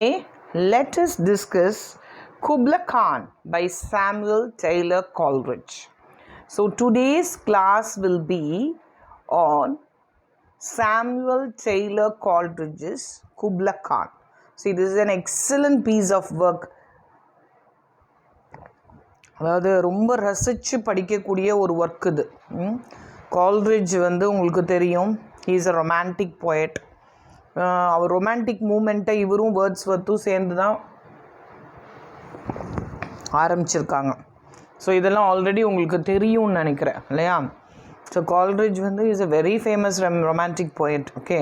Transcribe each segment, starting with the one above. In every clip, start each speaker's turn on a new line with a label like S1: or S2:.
S1: Today, let us discuss Kubla Khan by Samuel Taylor Coleridge. So, today's class will be on Samuel Taylor Coleridge's Kubla Khan. See, this is an excellent piece of work. அதாவது ரொம்ப ரசித்து படிக்கக்கூடிய ஒரு work இது. Coleridge வந்து உங்களுக்கு தெரியும், he is a romantic poet. அவர் ரொமான்டிக் மூமெண்ட்டை இவரும் வேர்ட்ஸ்வர்த்தும் சேர்ந்து தான் ஆரம்பிச்சிருக்காங்க. ஸோ இதெல்லாம் ஆல்ரெடி உங்களுக்கு தெரியும்னு நினைக்கிறேன் இல்லையா? ஸோ கால்ரிட்ஜ் வந்து is a very famous romantic poet. Okay,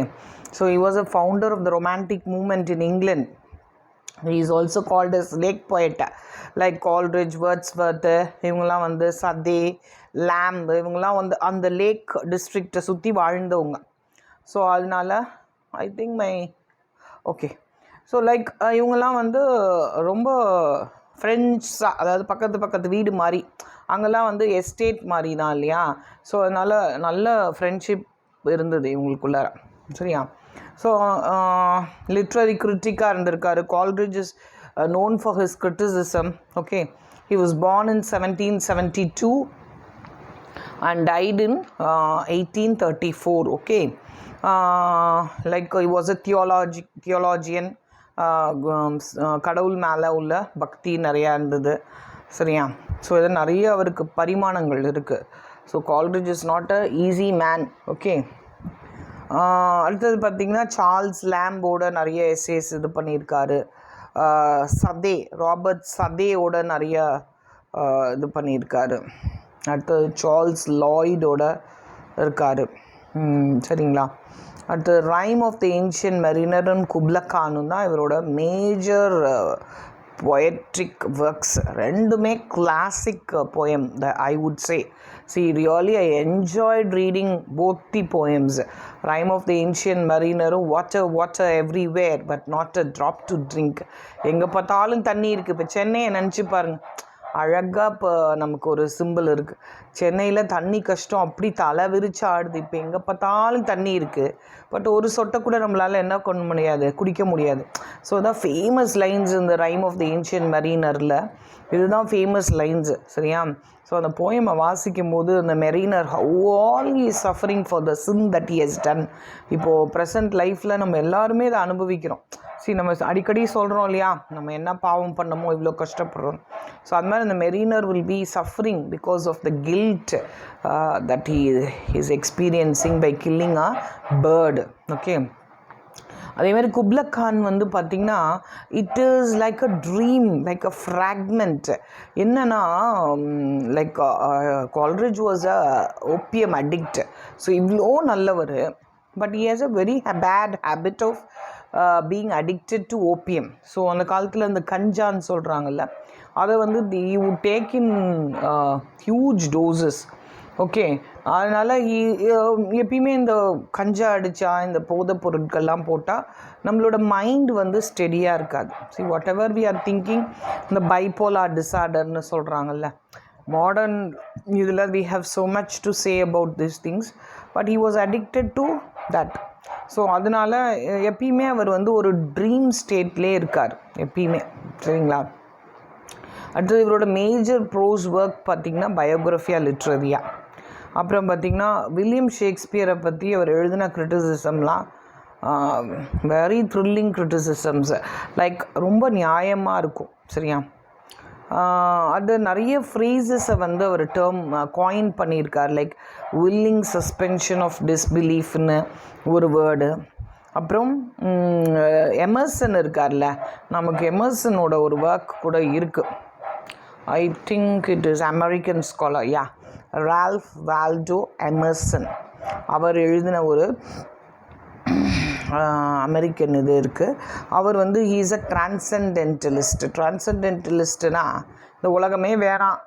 S1: so he was a founder of the romantic movement in England. He is also called as lake poet, like Coleridge, Wordsworth, இவங்கெல்லாம் வந்து சதே, lamp, இவங்கெல்லாம் வந்து அந்த லேக் டிஸ்ட்ரிக்டை சுற்றி வாழ்ந்தவங்க. So அதனால I think okay, so like இவங்கெல்லாம் வந்து ரொம்ப ஃப்ரெண்ட்ஸாக, அதாவது பக்கத்து வீடு மாதிரி, அங்கெல்லாம் வந்து எஸ்டேட் மாதிரி தான் இல்லையா? ஸோ அதனால் நல்ல ஃப்ரெண்ட்ஷிப் இருந்தது இவங்களுக்குள்ளார. சரியா? ஸோ லிட்ரரி கிரிட்டிக்காக இருந்திருக்காரு. Coleridge is known for his criticism. Okay, he was born in 1772 and died in 1834. Okay, like he was a theologian. கடவுள் மேலே உள்ள பக்தி நிறையா இருந்தது. சரியா? ஸோ இது நிறைய அவருக்கு பரிமாணங்கள் இருக்குது. So Coleridge is not a easy man. Okay, அடுத்தது பார்த்திங்கன்னா சார்ல்ஸ் லேம்போட நிறைய எஸ்ஸேஸ் இது பண்ணியிருக்காரு. சதே, ராபர்ட் சதேயோட நிறைய இது பண்ணியிருக்காரு. அடுத்தது சார்ல்ஸ் லாய்டோட இருக்கார். சரிங்களா? அடுத்து ரைம் ஆஃப் த ஏன்ஷியன்ட் மெரினரும் குப்லா கானும் தான் இவரோட மேஜர் poetic works. ரெண்டுமே classic poem, I would say. See, really I enjoyed reading both the poems. Rime of the Ancient Mariner, water everywhere but not a drop to drink. எங்கே பார்த்தாலும் தண்ணி இருக்குது. இப்போ சென்னையை நினச்சி பாருங்க, அழகாக இப்போ நமக்கு ஒரு சிம்பிள் இருக்குது. சென்னையில் தண்ணி கஷ்டம், அப்படி தலை விரிச்சு ஆடுது. இப்போ எங்கே பார்த்தாலும் தண்ணி இருக்குது, பட் ஒரு சொட்டை கூட நம்மளால் என்ன பண்ண முடியாது, குடிக்க முடியாது. ஸோ தான் ஃபேமஸ் லைன்ஸ் இந்த ரைம் ஆஃப் த ஏன்ஷியன்ட் மெரினரில் இதுதான் ஃபேமஸ் லைன்ஸு. சரியா? ஸோ அந்த போயமை வாசிக்கும் போது அந்த mariner how all he is suffering for the sin that he has done. இப்போது ப்ரெசன்ட் லைஃப்பில் நம்ம எல்லாருமே இதை அனுபவிக்கிறோம். சரி, நம்ம அடிக்கடி சொல்கிறோம் இல்லையா, நம்ம என்ன பாவம் பண்ணமோ இவ்வளோ கஷ்டப்படுறோம். ஸோ அது மாதிரி இந்த mariner will be suffering because of the guilt that he is experiencing by killing a bird. Okay, அதேமாதிரி குப்லா கான் வந்து பார்த்திங்கன்னா it is like a dream, like a fragment. என்னென்னா like Coleridge was a opium addict. So இவ்வளோ நல்லவர், but he has a very bad habit of being addicted to opium. So அந்த காலத்தில் இந்த கஞ்சான்னு சொல்கிறாங்கல்ல, அதை வந்து you take in huge doses. Okay, அதனால் எப்பயுமே இந்த கஞ்சா அடித்தா, இந்த போதைப் பொருட்கள்லாம் போட்டால் நம்மளோட மைண்ட் வந்து ஸ்டெடியாக இருக்காது. See, whatever we are thinking, இந்த பைப்போலார் டிஸார்டர்னு சொல்கிறாங்கல்ல, மாடர்ன் இதில் we have so much to say about this things, but he was addicted to that. So அதனால் எப்பயுமே அவர் வந்து ஒரு ட்ரீம் ஸ்டேட்லேயே இருக்கார் எப்பயுமே. சரிங்களா? அடுத்தது இவரோட மேஜர் ப்ரோஸ் ஒர்க் பார்த்திங்கன்னா பயோகிராஃபியா லிட்ரரியா. அப்புறம் பார்த்திங்கன்னா வில்லியம் ஷேக்ஸ்பியரை பற்றி அவர் எழுதின கிரிட்டிசிசம்லாம் வெரி த்ரில்லிங் கிரிட்டிசிசம்ஸ், லைக் ரொம்ப நியாயமாக இருக்கும். சரியா? அது நிறைய ஃப்ரேசஸை வந்து அவர் காயின் பண்ணியிருக்கார். லைக் வில்லிங் சஸ்பென்ஷன் ஆஃப் டிஸ்பிலீஃப்னு ஒரு வேர்டு. அப்புறம் எமர்சன் இருக்கார்ல, நமக்கு எமர்சனோட ஒரு ஒர்க் கூட இருக்குது. I think it is American scholar, yeah, Ralph Waldo Emerson. அவர் எழுதின ஒரு அமெரிக்கன் இது இருக்குது. அவர் வந்து ஹீ இஸ் அ டிரான்சென்டென்டலிஸ்ட். டிரான்சென்டென்டலிஸ்ட்னா இந்த உலகமே வேணாம்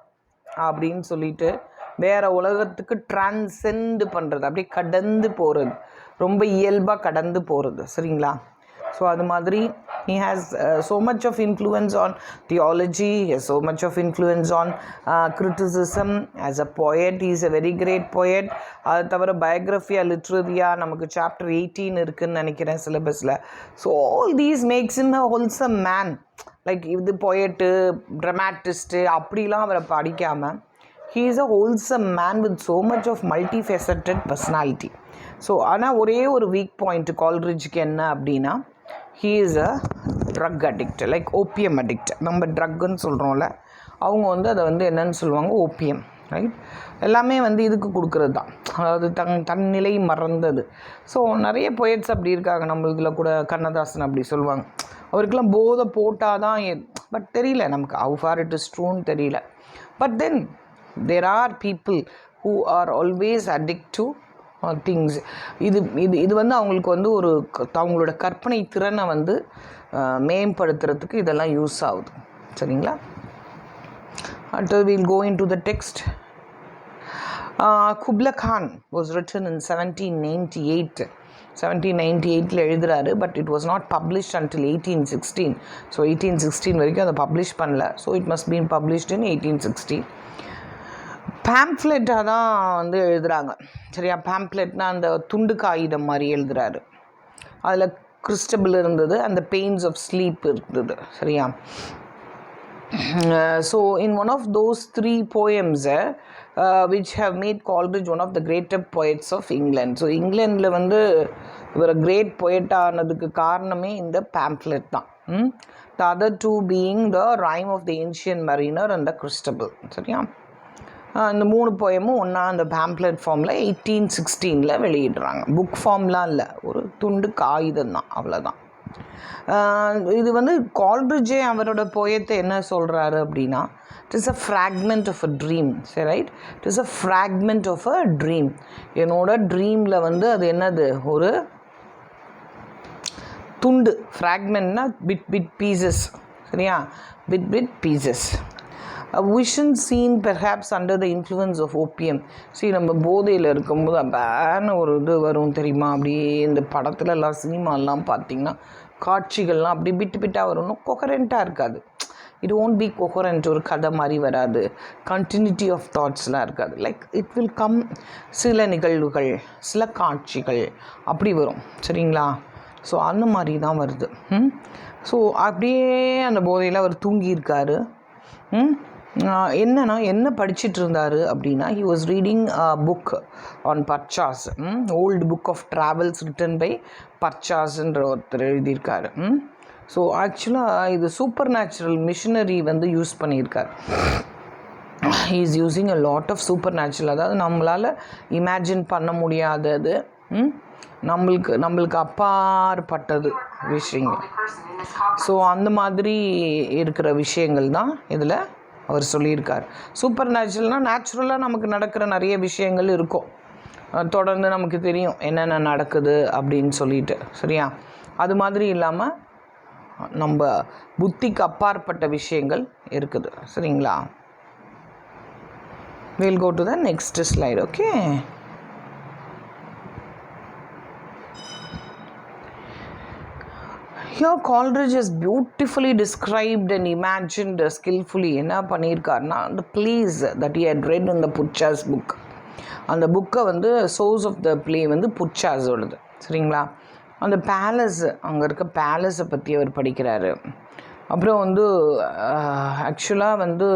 S1: அப்படின்னு சொல்லிட்டு வேறு உலகத்துக்கு டிரான்சென்ட் பண்ணுறது, அப்படியே கடந்து போகிறது, ரொம்ப இயல்பாக கடந்து போகிறது. சரிங்களா? ஸோ அது மாதிரி he has so much of influence on theology, he has so much of influence on criticism. As a poet, he is a very great poet. அது தவிர பயோகிராஃபியா லிட்ரரியா நமக்கு சாப்டர் 18 இருக்குன்னு நினைக்கிறேன் சிலபஸில். So all these makes him a wholesome man. Like இது poet dramatist அப்படிலாம் அவரை படிக்காமல் he is a wholesome man with so much of multifaceted personality. So ஆனால் ஒரே ஒரு வீக் பாயிண்ட் கால்ரிட்ஜுக்கு என்ன அப்படின்னா, he is a drug addict, like opium addict. நம்ம ட்ரக்குன்னு சொல்கிறோம்ல, அவங்க வந்து அதை வந்து என்னன்னு சொல்லுவாங்க, ஓபியம், ரைட்? எல்லாமே வந்து இதுக்கு கொடுக்குறது தான், அதாவது தன்னிலை மறந்தது. ஸோ நிறைய பொயட்ஸ் அப்படி இருக்காங்க நம்ம இதில் கூட. கண்ணதாசன் அப்படி சொல்லுவாங்க, அவருக்கெல்லாம் போதை போட்டால் தான், பட் தெரியல நமக்கு how far it is true தெரியல. But then there are people who are always addict to things. இது வந்து அவங்களுக்கு வந்து ஒரு அவங்களோட கற்பனை திறனை வந்து மேம்படுத்துறதுக்கு இதெல்லாம் யூஸ் ஆகுது. சரிங்களா? அடுத்து we'll go into the text. Kubla Khan was written in 1798. 1798 எழுதுறாரு. But it was not published until 1816. So 1816 வரைக்கும் அதை பப்ளிஷ் பண்ணல. So it must been published இன் 1816. பேம்ப்ளெட்டாக தான் வந்து எழுதுகிறாங்க. சரியா? பேம்ப்ளெட்னால் அந்த துண்டு காகிதம் மாதிரி எழுதுகிறாரு. அதில் கிறிஸ்டபிள் இருந்தது, அந்த பெயின்ஸ் ஆஃப் ஸ்லீப் இருந்தது. சரியா? So in one of those 3 poems which have made Coleridge one of the greater poets of England. So இங்கிலாண்டில் வந்து இவர் கிரேட் poet ஆனதுக்கு காரணமே இந்த பேம்ப்ளெட் தான். The other 2 being the Rime of the Ancient Mariner and the Christabel. சரியா? இந்த 3 போயமும் ஒன்றா அந்த பேம்ப்ளெட் ஃபார்மில் 1816 வெளியிடுறாங்க. புக் ஃபார்ம்லாம் இல்லை, ஒரு துண்டு காகிதம் தான், அவ்வளோதான். இது வந்து கால்ரிட்ஜே அவரோட போயத்தை என்ன சொல்கிறாரு அப்படின்னா, it is a fragment of a dream. சரி, right? It is a fragment of a dream. என்னோட ட்ரீமில் வந்து அது என்னது, ஒரு துண்டு. ஃப்ராக்மெண்ட்னா பிட் பீசஸ். சரியா? Bit pieces. A vision seen perhaps under the influence of opium. சரி, நம்ம போதையில் இருக்கும்போது அப்பேன்னு ஒரு இது வரும் தெரியுமா? அப்படியே இந்த படத்துலலாம் சினிமாலாம் பார்த்திங்கன்னா காட்சிகள்லாம் அப்படி பிட்டாக வரும். கொஹரண்ட்டாக இருக்காது. It won't be coherent. ஒரு கதை மாதிரி வராது. கண்டினியூட்டி ஆஃப் தாட்ஸ்லாம் இருக்காது. லைக் இட் வில் கம், சில நிகழ்வுகள், சில காட்சிகள் அப்படி வரும். சரிங்களா? ஸோ அந்த மாதிரி தான் வருது. ஸோ அப்படியே அந்த போதையில் அவர் தூங்கியிருக்காரு. என்னன்னா என்ன படிச்சுட்டு இருந்தார் அப்படின்னா, he was reading a book on Purchas, old book of travels written by பர்ச்சாஸ்ன்ற ஒருத்தர் எழுதியிருக்காரு. ஸோ ஆக்சுவலாக இது சூப்பர் நேச்சுரல் மிஷினரி வந்து யூஸ் பண்ணியிருக்கார். he is using a lot of supernatural, அதாவது நம்மளால் இமேஜின் பண்ண முடியாதது, நம்மளுக்கு அப்பாற்பட்டது விஷயங்கள். ஸோ அந்த மாதிரி இருக்கிற விஷயங்கள் தான் இதில் அவர் சொல்லியிருக்கார். சூப்பர் நேச்சுரல்னால் நேச்சுரலாக நமக்கு நடக்கிற நிறைய விஷயங்கள் இருக்கும், தொடர்ந்து நமக்கு தெரியும் என்னென்ன நடக்குது அப்படின்னு சொல்லிட்டு. சரியா? அது மாதிரி இல்லாமல் நம்ம புத்திக்கு அப்பாற்பட்ட விஷயங்கள் இருக்குது. சரிங்களா? we'll go to the next slide. Okay. Here Coleridge has beautifully described and imagined skillfully என்ன பண்ணியிருக்காருன்னா, the plays that he had read in the Purchas book. அந்த புக்கை வந்து சோர்ஸ் ஆஃப் த பிளே வந்து புர்ச்சாஸோடது. சரிங்களா? அந்த பேலஸ், அங்கே இருக்க பேலஸை பற்றி அவர் படிக்கிறாரு. அப்புறம் வந்து ஆக்சுவலாக வந்து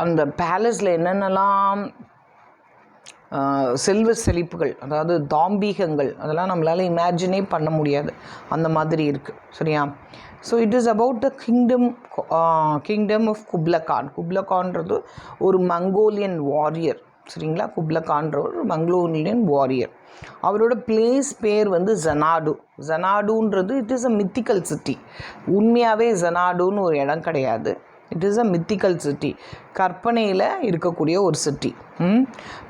S1: அந்த பேலஸில் என்னென்னலாம் செல்வ செழிப்புகள், அதாவது தாம்பீகங்கள், அதெல்லாம் நம்மளால் இமேஜினே பண்ண முடியாது, அந்த மாதிரி இருக்குது. சரியா? So it is about the kingdom of Kubla Khan. Kubla கான்றது ஒரு மங்கோலியன் வாரியர். சரிங்களா? குப்லா கான்ற ஒரு மங்கோலியன் வாரியர். அவரோட பிளேஸ் பேர் வந்து ஜனாடு. ஜனாடுன்றது it is a mythical city. உண்மையாகவே ஜனாடுன்னு ஒரு இடம் கிடையாது. It is a mythical city, கற்பனையில் இருக்கக்கூடிய ஒரு city.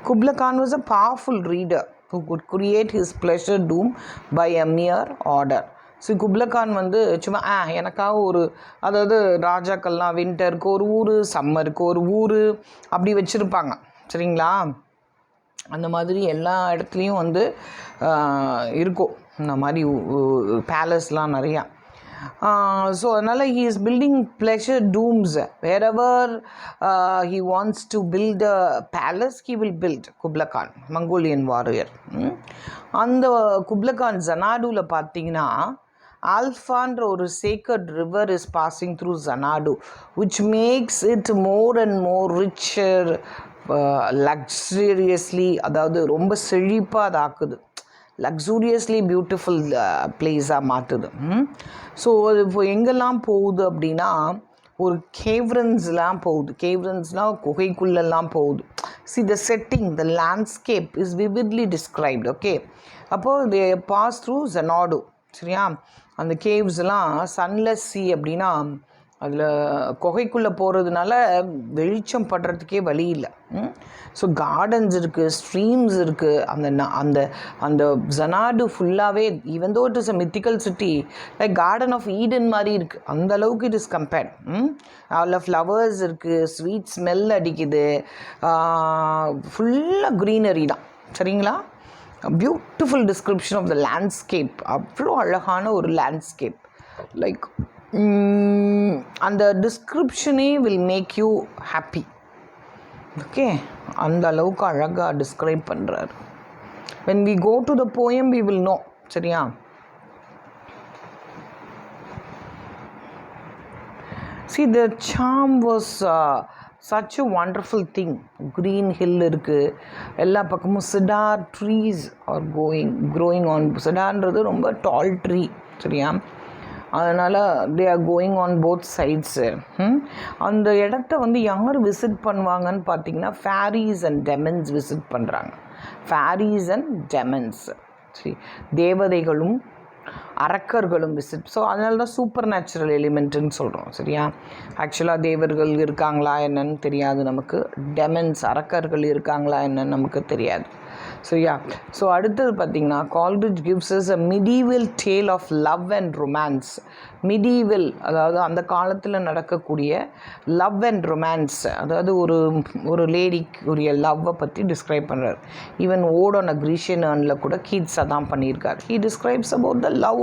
S1: Kubla Khan was a powerful reader who could create his pleasure doom by a mere order. So Kubla Khan வந்து சும்மா எனக்காக ஒரு, அதாவது ராஜாக்கள்லாம் வின்டருக்கு ஒரு ஊர், சம்மருக்கு ஒரு ஊர் அப்படி வச்சுருப்பாங்க. சரிங்களா? அந்த மாதிரி எல்லா இடத்துலையும் வந்து இருக்கும். இந்த மாதிரி பேலஸ்லாம் நிறையா. ஸோ அதனால் he is building pleasure dooms wherever he wants to build a palace he will build. Kubla Khan, Mongolian warrior. அந்த குப்லா கான் ஜனாடுவில் பார்த்தீங்கன்னா ஆல்ஃபான்ற ஒரு sacred river is passing through Xanadu, which makes it more and more richer, luxuriously, அதாவது ரொம்ப செழிப்பாக அது ஆக்குது, லக்ஸூரியஸ்லி beautiful பிளேஸாக மாற்றுது. So அது இப்போ எங்கெல்லாம் போகுது அப்படின்னா ஒரு கேவ்ரன்ஸ்லாம் போகுது. கேவ்ரன்ஸ்னால் குகைக்குள்ளெல்லாம் போகுது. See the setting, the landscape is vividly described. Okay, அப்போது they pass through Xanadu. சரியா? அந்த கேவ்ஸ்லாம் சன்லெஸ் சி அப்படின்னா அதில் குகைக்குள்ளே போகிறதுனால வெளிச்சம் படுறதுக்கே வழி இல்லை. ஸோ கார்டன்ஸ் இருக்குது, ஸ்ட்ரீம்ஸ் இருக்குது. அந்த அந்த ஜனாடு ஃபுல்லாகவே even though it is a mythical city, like garden of Eden மாதிரி இருக்குது. அந்த அளவுக்கு இட் இஸ் கம்பேர்ட். அதில் ஃப்ளவர்ஸ் இருக்குது, ஸ்வீட் ஸ்மெல் அடிக்குது, ஃபுல்லாக க்ரீனரி தான். சரிங்களா? Beautiful description of the landscape. அவ்வளோ அழகான ஒரு லேண்ட்ஸ்கேப். லைக் அந்த டிஸ்கிரிப்ஷனே will make you happy. Okay, அந்த அளவுக்கு அழகாக டிஸ்கிரைப் பண்ணுறாரு. when we go to the poem we will know. சரியா? see the charm was such a wonderful thing. green hill இருக்குது, எல்லா பக்கமும் cedar trees are growing on. cedarன்றது ரொம்ப டால் ட்ரீ. சரியா? அதனால் they are going on both சைட்ஸு. அந்த இடத்த வந்து யார் விசிட் பண்ணுவாங்கன்னு பார்த்தீங்கன்னா ஃபேரிஸ் அண்ட் டெமன்ஸ் விசிட் பண்ணுறாங்க. ஃபேரிஸ் அண்ட் டெமன்ஸ், சரி, தேவதைகளும் அரக்கர்களும் விசிட். ஸோ அதனால தான் சூப்பர் நேச்சுரல் எலிமெண்ட்டுன்னு சொல்கிறோம். சரியா? ஆக்சுவலாக தேவர்கள் இருக்காங்களா என்னன்னு தெரியாது நமக்கு, டெமன்ஸ் அரக்கர்கள் இருக்காங்களா என்னன்னு நமக்கு தெரியாது. ஸோ ஸோ அடுத்தது பார்த்திங்கன்னா Coleridge gives us a medieval tale of love and romance. medieval அதாவது அந்த காலத்தில் நடக்கக்கூடிய லவ் அண்ட் ரொமான்ஸ், அதாவது ஒரு லேடிக்குரிய லவ்வை பற்றி டிஸ்கிரைப் பண்ணுறாரு. Even ode on a Grecian ஏர்னில் கூட கீட்ஸ் அதான் பண்ணியிருக்காரு. He describes about the love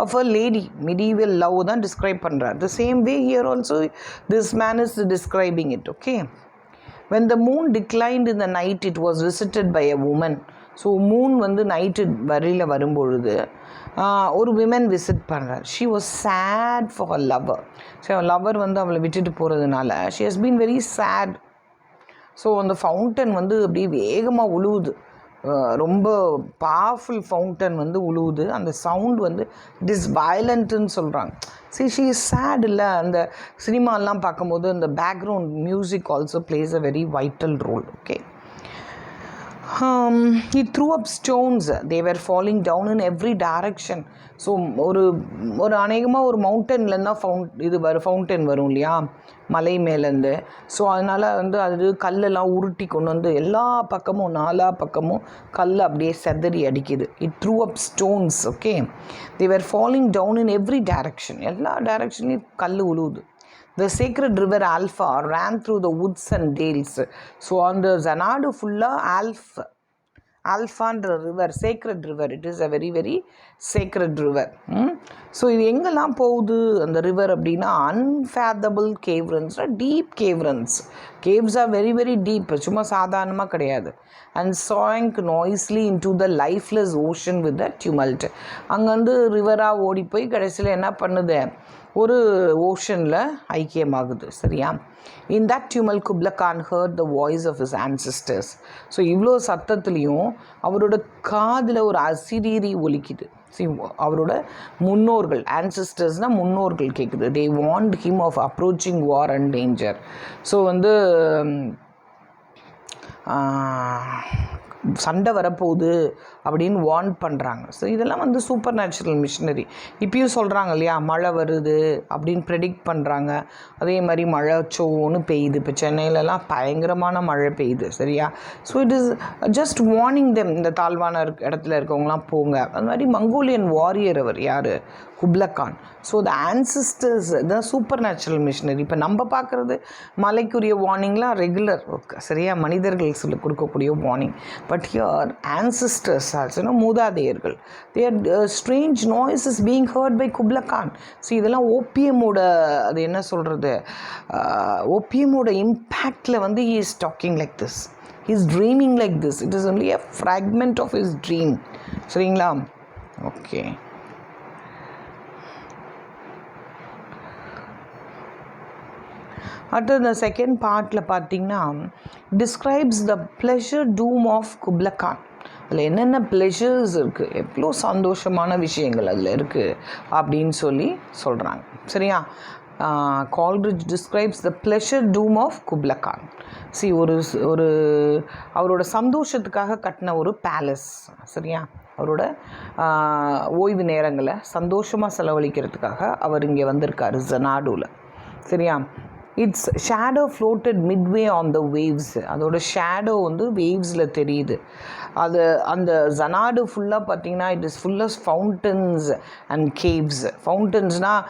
S1: of a lady. medieval love தான் டிஸ்கிரைப் பண்ணுறாரு. The same way here also this man is describing it. Okay, when the moon declined in the night it was visited by a woman. So moon வந்து night வரியில் வரும்பொழுது ஒரு women visit பண்ணுறார். She was sad for her lover. So அவள் lover வந்து அவளை விட்டுட்டு போகிறதுனால she has been very sad. So அந்த ஃபவுண்டன் வந்து அப்படியே வேகமாக உழுவுது, ரொம்ப பவர்ஃபுல் ஃபவுண்டன் வந்து உழுவுது. அந்த சவுண்ட் வந்து இட் இஸ் வயலண்ட்டுன்னு சொல்கிறாங்க. She is sad. இல்லை, அந்த சினிமாலாம் பார்க்கும்போது அந்த background music also plays a very vital role. Okay, he threw up stones. they were falling down in every direction. So ஒரு அநேகமாக ஒரு மவுண்டன்லேருந்து தான் ஃபவுண்டன் வரும் இல்லையா, மலை மேலேருந்து. ஸோ அதனால் வந்து அது கல்லெல்லாம் உருட்டி கொண்டு வந்து எல்லா பக்கமும் நாலா பக்கமும் கல் அப்படியே செதறி அடிக்குது. It through up stones. Okay, they were falling down in every direction. எல்லா டைரக்ஷன்லையும் கல் உழுவுது. The sacred river Alpha ran through the woods and dales. So அந்த ஜனாடு ஃபுல்லாக ஆல்ஃபான்ற river, sacred river. It is a very very sacred river. So இது எங்கெல்லாம் போகுது அந்த river அப்படின்னா unfathomable caverns, deep caverns. Caves are very very deep, சும்மா சாதாரணமாக கிடையாது. And sank noisily into the lifeless ocean with the tumult. அங்கேருந்து ரிவராக ஓடி போய் கடைசியில் என்ன பண்ணுது, ஒரு ஓஷனில் ஐக்கியமாகுது. சரியா? In that tumult Kubla Khan heard the voice of his ancestors. So இவ்வளோ சத்தத்துலேயும் அவரோட காதில் ஒரு அசிரீரி ஒலிக்குது. அவரோட முன்னோர்கள், ஆன்சஸ்டர்ஸ்னால் முன்னோர்கள் கேட்குது. they warned him of approaching war and danger. So வந்து சண்டை வரப்போகுது அப்படின்னு வார்ன் பண்ணுறாங்க. ஸோ இதெல்லாம் வந்து சூப்பர் நேச்சுரல் மிஷினரி. இப்பயும் சொல்கிறாங்க இல்லையா, மழை வருது அப்படின்னு ப்ரெடிக்ட் பண்ணுறாங்க. அதே மாதிரி மழை சோன்னு பெய்யுது. இப்போ சென்னையிலலாம் பயங்கரமான மழை பெய்யுது. சரியா? So it is just warning them, இந்த தாழ்வான இடத்துல இருக்கவங்களாம் போங்க. அது மாதிரி மங்கோலியன் வாரியர் அவர் யார், Kubla Khan. So the ancestors தான் சூப்பர் நேச்சுரல் மிஷினரி. இப்போ நம்ம பார்க்குறது மலைக்குரிய வார்னிங்லாம் ரெகுலர் ஒர்க், சரியா, மனிதர்கள் சொல்லி கொடுக்கக்கூடிய warning. But here ancestors also, மூதாதையர்கள், there strange noise is being heard by Kubla Khan. So இதெல்லாம் ஓபிஎம்மோட, அது என்ன சொல்கிறது, ஓபிஎம்மோட இம்பேக்டில் வந்து he is talking like this, he is dreaming like this. It is only a fragment of his dream. சரிங்களா? ஓகே. அடுத்து இந்த செகண்ட் பார்ட்டில் பார்த்திங்கன்னா describes the pleasure dome of Kubla Khan. அதில் என்னென்ன ப்ளெஷர்ஸ் இருக்குது, எவ்வளோ சந்தோஷமான விஷயங்கள் அதில் இருக்குது அப்படின்னு சொல்லி சொல்கிறாங்க. சரியா? Coleridge describes the pleasure doom of Kubla Khan. See, ஒரு அவரோட சந்தோஷத்துக்காக கட்டின ஒரு பேலஸ். சரியா? அவரோட ஓய்வு நேரங்களை சந்தோஷமாக செலவழிக்கிறதுக்காக அவர் இங்கே வந்திருக்காரு ஜனாடுவில். சரியா? Its shadow floated midway on the waves. அதோட ஷேடோ வந்து வேவ்ஸில் தெரியுது. அது அந்த ஜனாடு ஃபுல்லாக பார்த்திங்கன்னா it is full of fountains and caves. ஃபவுண்டன்ஸ்னால்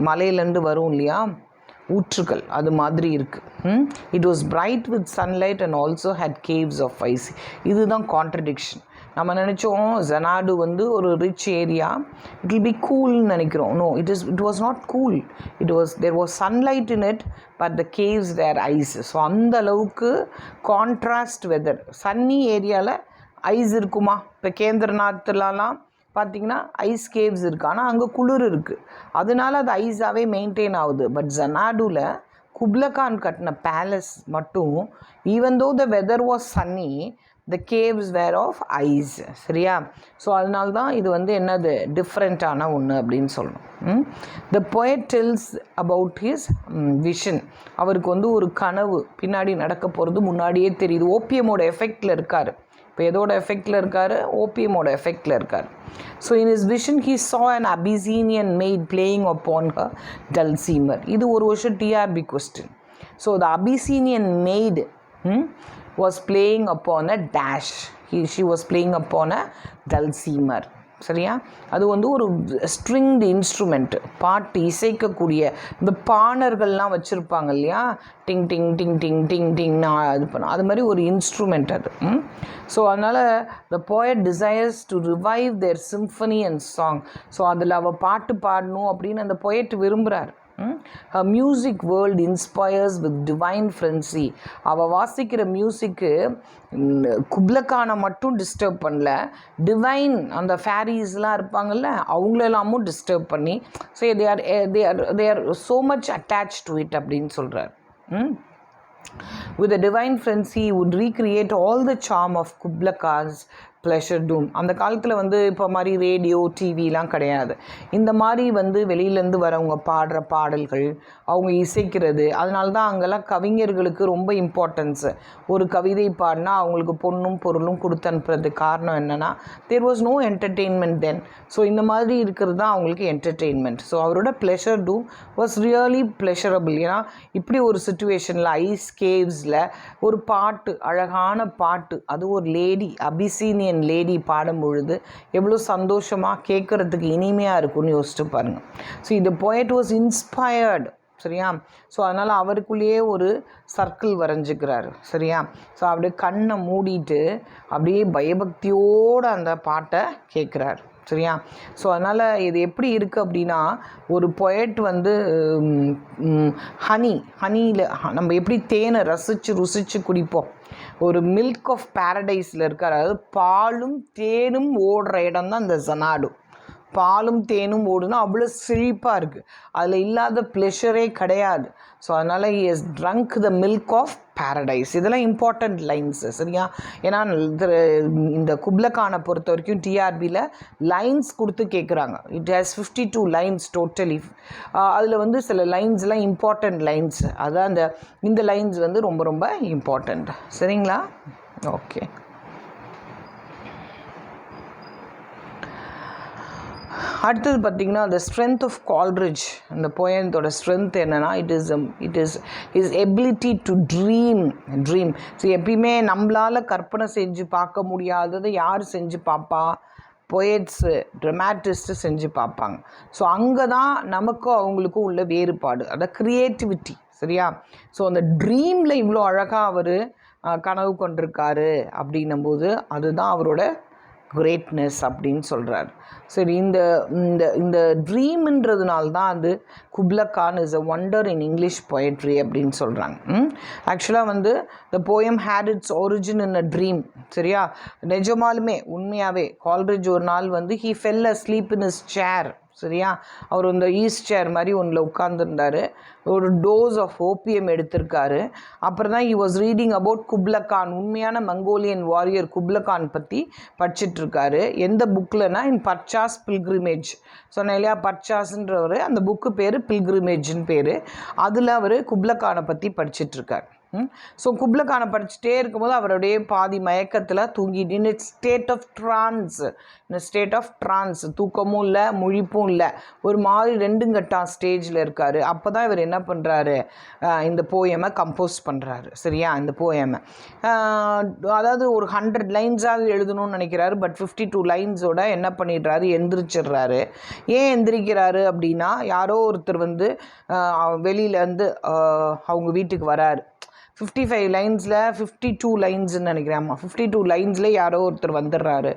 S1: மலையிலேருந்து வரும் இல்லையா ஊற்றுக்கள், அது மாதிரி இருக்குது. It was bright with sunlight and also had caves of ice. இதுதான் கான்ட்ரடிக்ஷன். நம்ம நினச்சோம் ஜனாடு வந்து ஒரு rich area, it will be கூல்னு நினைக்கிறோம். No, it was not cool. There was sunlight in it, but the caves were ice. So அந்த அளவுக்கு கான்ட்ராஸ்ட் வெதர். சன்னி ஏரியாவில் ஐஸ் இருக்குமா? இப்போ கேந்திரநாத்லலாம் பார்த்திங்கன்னா ஐஸ் கேவ்ஸ் இருக்குது, ஆனால் அங்கே குளிர் இருக்குது, அதனால அது ஐஸாகவே மெயின்டைன் ஆகுது. பட் ஜனாடுவில் குப்லா கான் கட்டின பேலஸ் மட்டும், even though the weather was sunny, the caves were of ice. சரியா? ஸோ அதனால தான் இது வந்து என்னது டிஃப்ரெண்ட்டான ஒன்று அப்படின்னு சொல்லணும். த poet tells about his vision. அவருக்கு வந்து ஒரு கனவு, பின்னாடி நடக்க போகிறது முன்னாடியே தெரியுது. ஓபிஎம்மோட எஃபெக்டில் இருக்கார். இப்போ எதோட எஃபெக்டில் இருக்கார்? ஓபிஎம்மோட எஃபெக்டில் இருக்கார். So in his vision he saw an Abyssinian maid playing upon her dulcimer. இது ஒரு வருஷம் TRP question. So the Abyssinian maid was playing upon a dash. She was playing upon a dulcimer. சரியா? அது வந்து ஒரு ஸ்ட்ரிங்டு இன்ஸ்ட்ருமெண்ட்டு, பாட்டு இசைக்கக்கூடிய, இந்த பாணர்கள்லாம் வச்சுருப்பாங்க இல்லையா, டிங் டிங் டிங் டிங் டிங் டிங்னா இது பண்ண, அது மாதிரி ஒரு இன்ஸ்ட்ருமெண்ட் அது. ஸோ அதனால் the poet desires to revive their symphony and song. So அதில் அவள் பாட்டு பாடணும் அப்படின்னு அந்த போயட் விரும்புகிறார். Her music world inspires with divine frenzy. அவள் வாசிக்கிற மியூசிக்கு குப்லா கானை மட்டும் டிஸ்டர்ப் பண்ணல, டிவைன் அந்த ஃபேரிஸ்லாம் இருப்பாங்கள்ல அவங்களெல்லாமும் டிஸ்டர்ப் பண்ணி, so they are so much attached to it அப்படின்னு சொல்கிறார். With a divine frenzy he would recreate all the charm of Kubla Khan's pleasure dome. அந்த காலத்தில் வந்து இப்போ மாதிரி ரேடியோ டிவிலாம் கிடையாது. இந்த மாதிரி வந்து வெளியிலேருந்து வரவங்க பாடுற பாடல்கள், அவங்க இசைக்கிறது, அதனால தான் அங்கெல்லாம் கவிஞர்களுக்கு ரொம்ப இம்பார்ட்டன்ஸு. ஒரு கவிதை பாடினா அவங்களுக்கு பொண்ணும் பொருளும் கொடுத்து அனுப்புறதுக்கு காரணம் என்னென்னா there was no entertainment then. So இந்த மாதிரி இருக்கிறது தான் அவங்களுக்கு என்டர்டெயின்மெண்ட். ஸோ அவரோட pleasure dome was really pleasurable. ஏன்னா இப்படி ஒரு சுச்சுவேஷனில் ஐஸ் கேவ்ஸில் ஒரு பாட்டு, அழகான பாட்டு, அது ஒரு லேடி, அபிசீனியன் லேடி பாடும் பொழுது எவ்வளோ சந்தோஷமாக கேட்குறதுக்கு இனிமையாக இருக்கும்னு யோசிச்சு பாருங்கள். ஸோ இந்த போயட் வாஸ் இன்ஸ்பயர்டு. சரியா? ஸோ அதனால் அவருக்குள்ளேயே ஒரு சர்க்கிள் வரைஞ்சிக்கிறாரு. சரியா? ஸோ அப்படியே கண்ணை மூடிட்டு அப்படியே பயபக்தியோடு அந்த பாட்டை கேட்குறாரு. சரியா? ஸோ அதனால் இது எப்படி இருக்குது அப்படின்னா, ஒரு பொயட் வந்து ஹனியில் நம்ம எப்படி தேனை ருசித்து குடிப்போம், ஒரு மில்க் ஆஃப் பேரடைஸில் இருக்கார். அதாவது பாலும் தேனும் ஓடுற இடம் தான் இந்த ஜனாடு. பாலும் தேனும் ஓடுனா அவ்வளோ செழிப்பாக இருக்குது, அதில் இல்லாத ப்ளெஷரே கிடையாது. ஸோ அதனால் he has drunk the milk of paradise. இதெல்லாம் இம்பார்ட்டண்ட் லைன்ஸு. சரியா? ஏன்னா இந்த குப்லா கானை பொறுத்த வரைக்கும் டிஆர்பியில் லைன்ஸ் கொடுத்து கேட்குறாங்க. It has 52 lines totally. அதில் வந்து சில லைன்ஸ்லாம் இம்பார்ட்டண்ட் லைன்ஸ், அதான் இந்த லைன்ஸ் வந்து ரொம்ப ரொம்ப இம்பார்ட்டண்ட். சரிங்களா? ஓகே. அடுத்தது பார்த்திங்கன்னா the strength of Coleridge. இந்த போயத்தோட ஸ்ட்ரென்த் என்னென்னா it is his ability to dream. So எப்பயுமே நம்மளால் கற்பனை செஞ்சு பார்க்க முடியாததை யார் செஞ்சு பார்ப்பா? பொயட்ஸு ட்ரமாட்டிஸ்ட்டு செஞ்சு பார்ப்பாங்க. ஸோ அங்கே தான் நமக்கும் அவங்களுக்கும் உள்ள வேறுபாடு, அதான் க்ரியேட்டிவிட்டி. சரியா? ஸோ அந்த ட்ரீமில் இவ்வளோ அழகாக அவர் கனவு கொண்டிருக்காரு அப்படின்னும்போது அதுதான் அவரோட கிரேட்னஸ் அப்படின்னு சொல்கிறார். சரி, இந்த இந்த இந்த ட்ரீம்ன்றதுனால தான் அது Kubla Khan is a wonder in English poetry அப்படின்னு சொல்கிறாங்க. ஆக்சுவலாக வந்து the poem had its origin in a dream. சரியா? நிஜமாலுமே உண்மையாகவே கால்ரிட்ஜ் ஒரு நாள் வந்து he fell asleep in his chair. சரியா? அவர் இந்த ஈஸ்ட் சேர் மாதிரி ஒன்றில் உட்காந்துருந்தார், ஒரு டோஸ் ஆஃப் ஓபிஎம் எடுத்திருக்காரு. அப்புறம் தான் he was reading about Kubla Khan, உண்மையான மங்கோலியன் வாரியர் குப்லா கான் பற்றி படிச்சிட்ருக்காரு. எந்த புக்கில்னா இன் பர்ச்சாஸ் பில்கிரிமேஜ் சொன்னேன் இல்லையா? பர்ச்சாஸ்ன்றவர், அந்த புக்கு பேர் பில்கிரிமேஜ்னு பேர். அதில் அவர் குப்லா கானை பற்றி படிச்சிட்ருக்கார். ஸோ குப்லா கானை படிச்சுட்டே இருக்கும்போது அவருடைய பாதி மயக்கத்தில் தூங்கிட்டு in state of trance, state of trance, தூக்கமும் இல்லை முழிப்பும் இல்லை, ஒரு மாதிரி ரெண்டும் கட்டான் ஸ்டேஜில் இருக்கார். அப்போ தான் இவர் என்ன பண்ணுறாரு, இந்த போயமை கம்போஸ் பண்ணுறாரு. சரியா? இந்த போயமை அதாவது ஒரு 100 லைன்ஸாக எழுதணும்னு நினைக்கிறாரு. பட் 52 லைன்ஸோட என்ன பண்ணிடுறாரு, எந்திரிச்சிடுறாரு. ஏன் எந்திரிக்கிறாரு அப்படின்னா, யாரோ ஒருத்தர் வந்து வெளியிலேருந்து அவங்க வீட்டுக்கு வராரு. 55 லைன்ஸில் 52 லைன்ஸ்ன்னு நினைக்கிறேன். 52 லைன்ஸில் யாரோ ஒருத்தர் வந்துடுறாரு.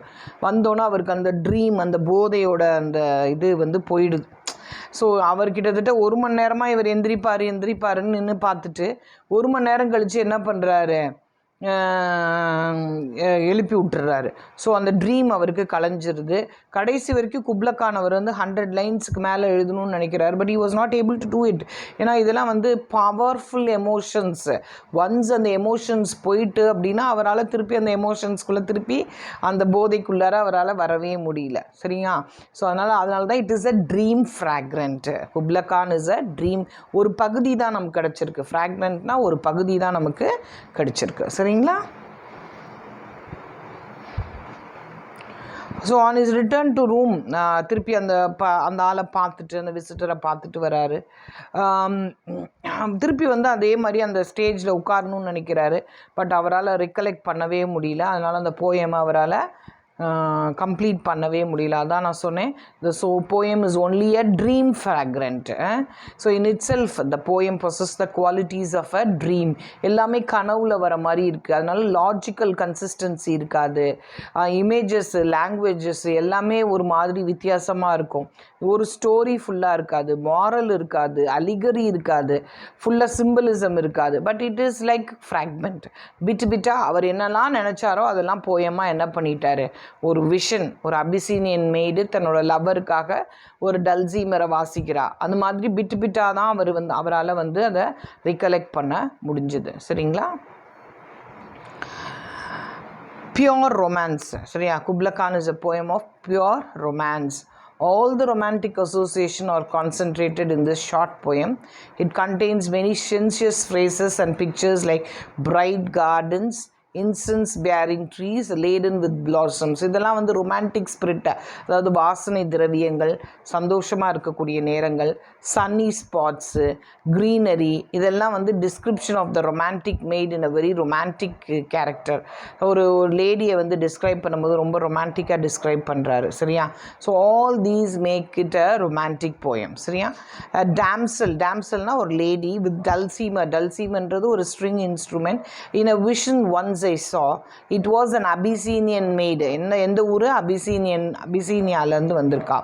S1: வந்தோன்னே அவருக்கு அந்த ட்ரீம், அந்த போதையோட அந்த இது வந்து போயிடுது. ஸோ அவர் கிட்டத்தட்ட 1 மணி நேரமாக இவர் எந்திரிப்பாருன்னு நின்று பார்த்துட்டு 1 மணி நேரம் கழித்து என்ன பண்ணுறாரு, எழுப்பி விட்டுறாரு. ஸோ அந்த ட்ரீம் அவருக்கு கலைஞ்சிருது. கடைசி வரைக்கும் குப்லா கான் அவர் வந்து 100 லைன்ஸுக்கு மேலே எழுதணும்னு நினைக்கிறார். But he was not able to do it. ஏன்னா இதெல்லாம் வந்து பவர்ஃபுல் எமோஷன்ஸ். ஒன்ஸ் அந்த எமோஷன்ஸ் போயிட்டு அப்படின்னா அவரால் திருப்பி அந்த எமோஷன்ஸ்குள்ளே திருப்பி அந்த போதைக்குள்ளார அவரால் வரவே முடியல. சரியா? ஸோ அதனால தான் it is a dream fragment. Kubla Khan is a dream. ஒரு பகுதி தான் நமக்கு கிடச்சிருக்கு. ஃப்ராக்ரண்ட்னா ஒரு பகுதி தான் நமக்கு கிடச்சிருக்கு. சரிங்களா? So on is return to room, திருப்பி அந்த ஆளை பார்த்துட்டு, அந்த விசிட்டரை பார்த்துட்டு வராரு. திருப்பி வந்து அதே மாதிரி அந்த ஸ்டேஜில் உட்காரணும்னு நினைக்கிறாரு. பட் அவரால் ரிகலெக்ட் பண்ணவே முடியல. அதனால் அந்த போயம் அவரால் கம்ப்ளீட் பண்ணவே முடியல. அதான் நான் சொன்னேன், the poem is only a dream fragment. So in itself the poem possess the qualities of a dream. எல்லாமே கனவுல வர மாதிரி இருக்குது. அதனால லாஜிக்கல் கன்சிஸ்டன்சி இருக்காது. இமேஜஸ், லாங்குவேஜஸ் எல்லாமே ஒரு மாதிரி வித்தியாசமாக இருக்கும். ஒரு ஸ்டோரி ஃபுல்லாக இருக்காது, மாரல் இருக்காது, அலிகரி இருக்காது, ஃபுல்லாக சிம்பிளிசம் இருக்காது. But it is like fragment. பிட்டாக அவர் என்னெல்லாம் நினச்சாரோ அதெல்லாம் போயமாக என்ன பண்ணிட்டாரு, ஒரு விஷன், ஒரு அபிசீனியன் மெய்டு தன்னோட லவ்வருக்காக ஒரு டல்சீமரை வாசிக்கிறா. அந்த மாதிரி பிட்டாக தான் அவரால் வந்து அதை ரிகலெக்ட் பண்ண முடிஞ்சுது. சரிங்களா? Pure romance. சரியா? Kubla Khan is a poem of pure romance. All the romantic association are concentrated in this short poem. It contains many sensuous phrases and pictures like bright gardens, incense bearing trees laden with blossoms. இதெல்லாம் வந்து romantic ஸ்பிரிட்டை, அதாவது வாசனை திரவியங்கள், சந்தோஷமாக இருக்கக்கூடிய நேரங்கள், Sunny spots, greenery, இதெல்லாம் வந்து description of the romantic maid in a very romantic character. ஒரு லேடியை வந்து டிஸ்கிரைப் பண்ணும்போது ரொம்ப ரொமான்டிக்காக டிஸ்கிரைப் பண்ணுறாரு. சரியா? So all these make it a romantic poem. சரியா? டேம்சல்னால் ஒரு லேடி வித் டல்சீமன்றது ஒரு string instrument. In a vision once I saw it was an Abyssinian maid. எந்த ஊர்? அபிசீனியாலேருந்து வந்திருக்கா.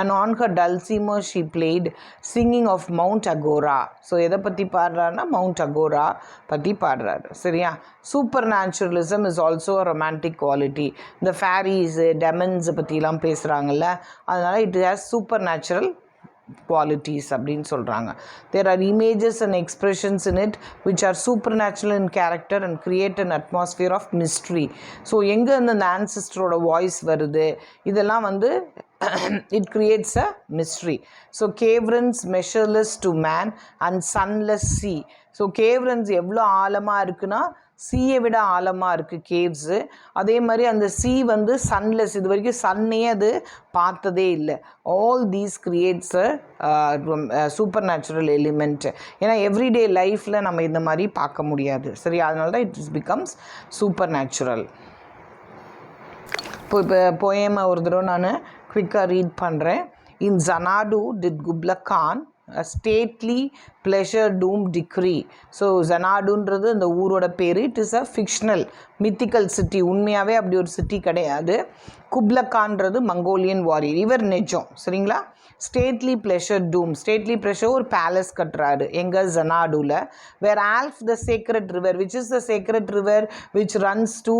S1: And on her dulcimer she played singing of Mount Agora. So எதை பற்றி பாடுறாருன்னா மவுண்ட் அகோரா பற்றி பாடுறாரு. சரியா? Super naturalism is also a romantic quality. இந்த ஃபேரிஸு டெமன்ஸை பற்றிலாம் பேசுகிறாங்கல்ல, அதனால் it has super natural qualities அப்படின்னு சொல்கிறாங்க. There are images and expressions in it which are supernatural in character and create an atmosphere of mystery. So எங்கே அந்த ஆன்சிஸ்டரோட voice வருது, இதெல்லாம் வந்து it creates a mystery. So caverns measureless to man and sunless sea. So caverns எவ்வளோ ஆழமாக இருக்குன்னா சீயை விட ஆழமாக இருக்குது கேவ்ஸு. அதே மாதிரி அந்த சீ வந்து சன்லெஸ், இது வரைக்கும் சன்னையே அது பார்த்ததே இல்லை. All these creates super natural element. ஏன்னா எவ்ரிடே லைஃப்பில் நம்ம இந்த மாதிரி பார்க்க முடியாது. சரி, அதனால தான் இட் பிகம்ஸ் சூப்பர் நேச்சுரல். இப்போ போயமை ஒரு தடவை நான் குவிக்காக ரீட் பண்ணுறேன். In Xanadu did Kubla Khan a stately pleasure doom decree. So ஜனாடுன்றது அந்த ஊரோட பேர். It is a fictional mythical city. உண்மையாகவே அப்படி ஒரு சிட்டி கிடையாது. குப்லக்கான்றது மங்கோலியன் வாரியர். இவர் நெஜம். சரிங்களா? Stately pleasure dome. Stately pleasure ஒரு பேலஸ் கட்டுறாரு எங்கள் ஜனாடுவில். Where Alph the sacred river, which is the sacred river which runs to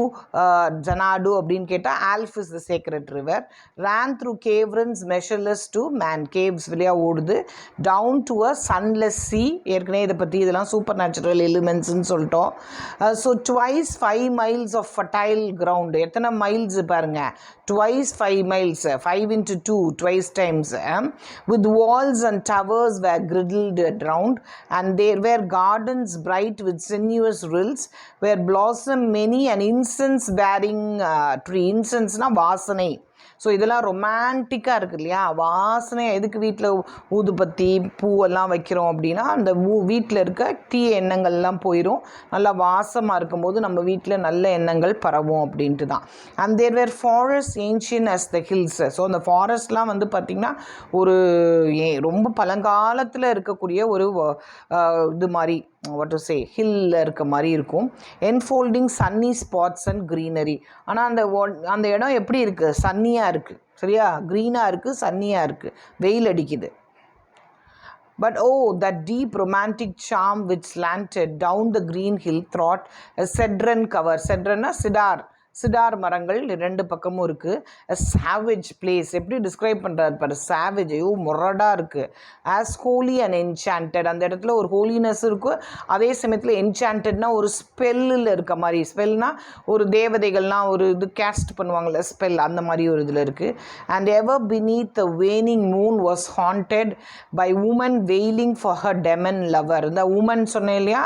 S1: Xanadu அப்படின்னு கேட்டால் Alph is the sacred river. Ran through கேவ்ரன்ஸ் மெஷர்லெஸ் to man. கேவ்ஸ் வழியாக ஓடுது. Down to a sunless sea. ஏற்கனவே இதை பற்றி இதெல்லாம் சூப்பர் நேச்சுரல் எலிமெண்ட்ஸ்ன்னு சொல்லிட்டோம். So twice 5 miles of fertile ground. எத்தனை மைல்ஸ் பாருங்கள், twice 5 miles, 5 into 2, twice times. With walls and towers were girdled round, and there were gardens bright with sinuous rills, where blossomed many an incense bearing tree. Incense na vasanai. So இதெல்லாம் ரொமான்டிக்காக இருக்குது இல்லையா? வாசனை எதுக்கு வீட்டில் ஊதுபத்தி பூவெல்லாம் வைக்கிறோம் அப்படின்னா அந்த வீட்டில் இருக்க தீய எண்ணங்கள்லாம் போயிடும். நல்லா வாசமாக இருக்கும்போது நம்ம வீட்டில் நல்ல எண்ணங்கள் பரவும் அப்படின்ட்டு தான். And there were forest ancient as the hills. So அந்த ஃபாரஸ்ட்லாம் வந்து பார்த்திங்கன்னா ஒரு ரொம்ப பழங்காலத்தில் இருக்கக்கூடிய ஒரு இது மாதிரி வாட் டு சே ஹில்லில் இருக்க மாதிரி இருக்கும். என்ஃபோல்டிங் சன்னி ஸ்பாட்ஸ் அண்ட் க்ரீனரி. ஆனால் அந்த இடம் எப்படி இருக்குது? சன்னியாக இருக்குது. சரியா? க்ரீனாக இருக்குது, சன்னியாக இருக்குது, வெயில் அடிக்குது. But oh, that deep romantic charm which slanted down the green hill through a cedron cover. Cedron cedar. Cedar மரங்கள் 2 பக்கமும் இருக்குது. a savage place. எப்படி டிஸ்கிரைப் பண்ணுறாரு பாரு, savage. ஐயோ முரடாக இருக்குது. as holy and enchanted. அந்த இடத்துல ஒரு ஹோலினஸ் இருக்கும், அதே சமயத்தில் என்சாண்டட்னா ஒரு ஸ்பெல்லில் இருக்க மாதிரி. ஸ்பெல்னா ஒரு தேவதைகள்லாம் ஒரு இது கேஸ்ட் பண்ணுவாங்கள்ல, ஸ்பெல், அந்த மாதிரி ஒரு இதில் இருக்குது. and ever beneath the waning moon was haunted by woman wailing for her demon lover. இந்த woman சொன்னேன் இல்லையா,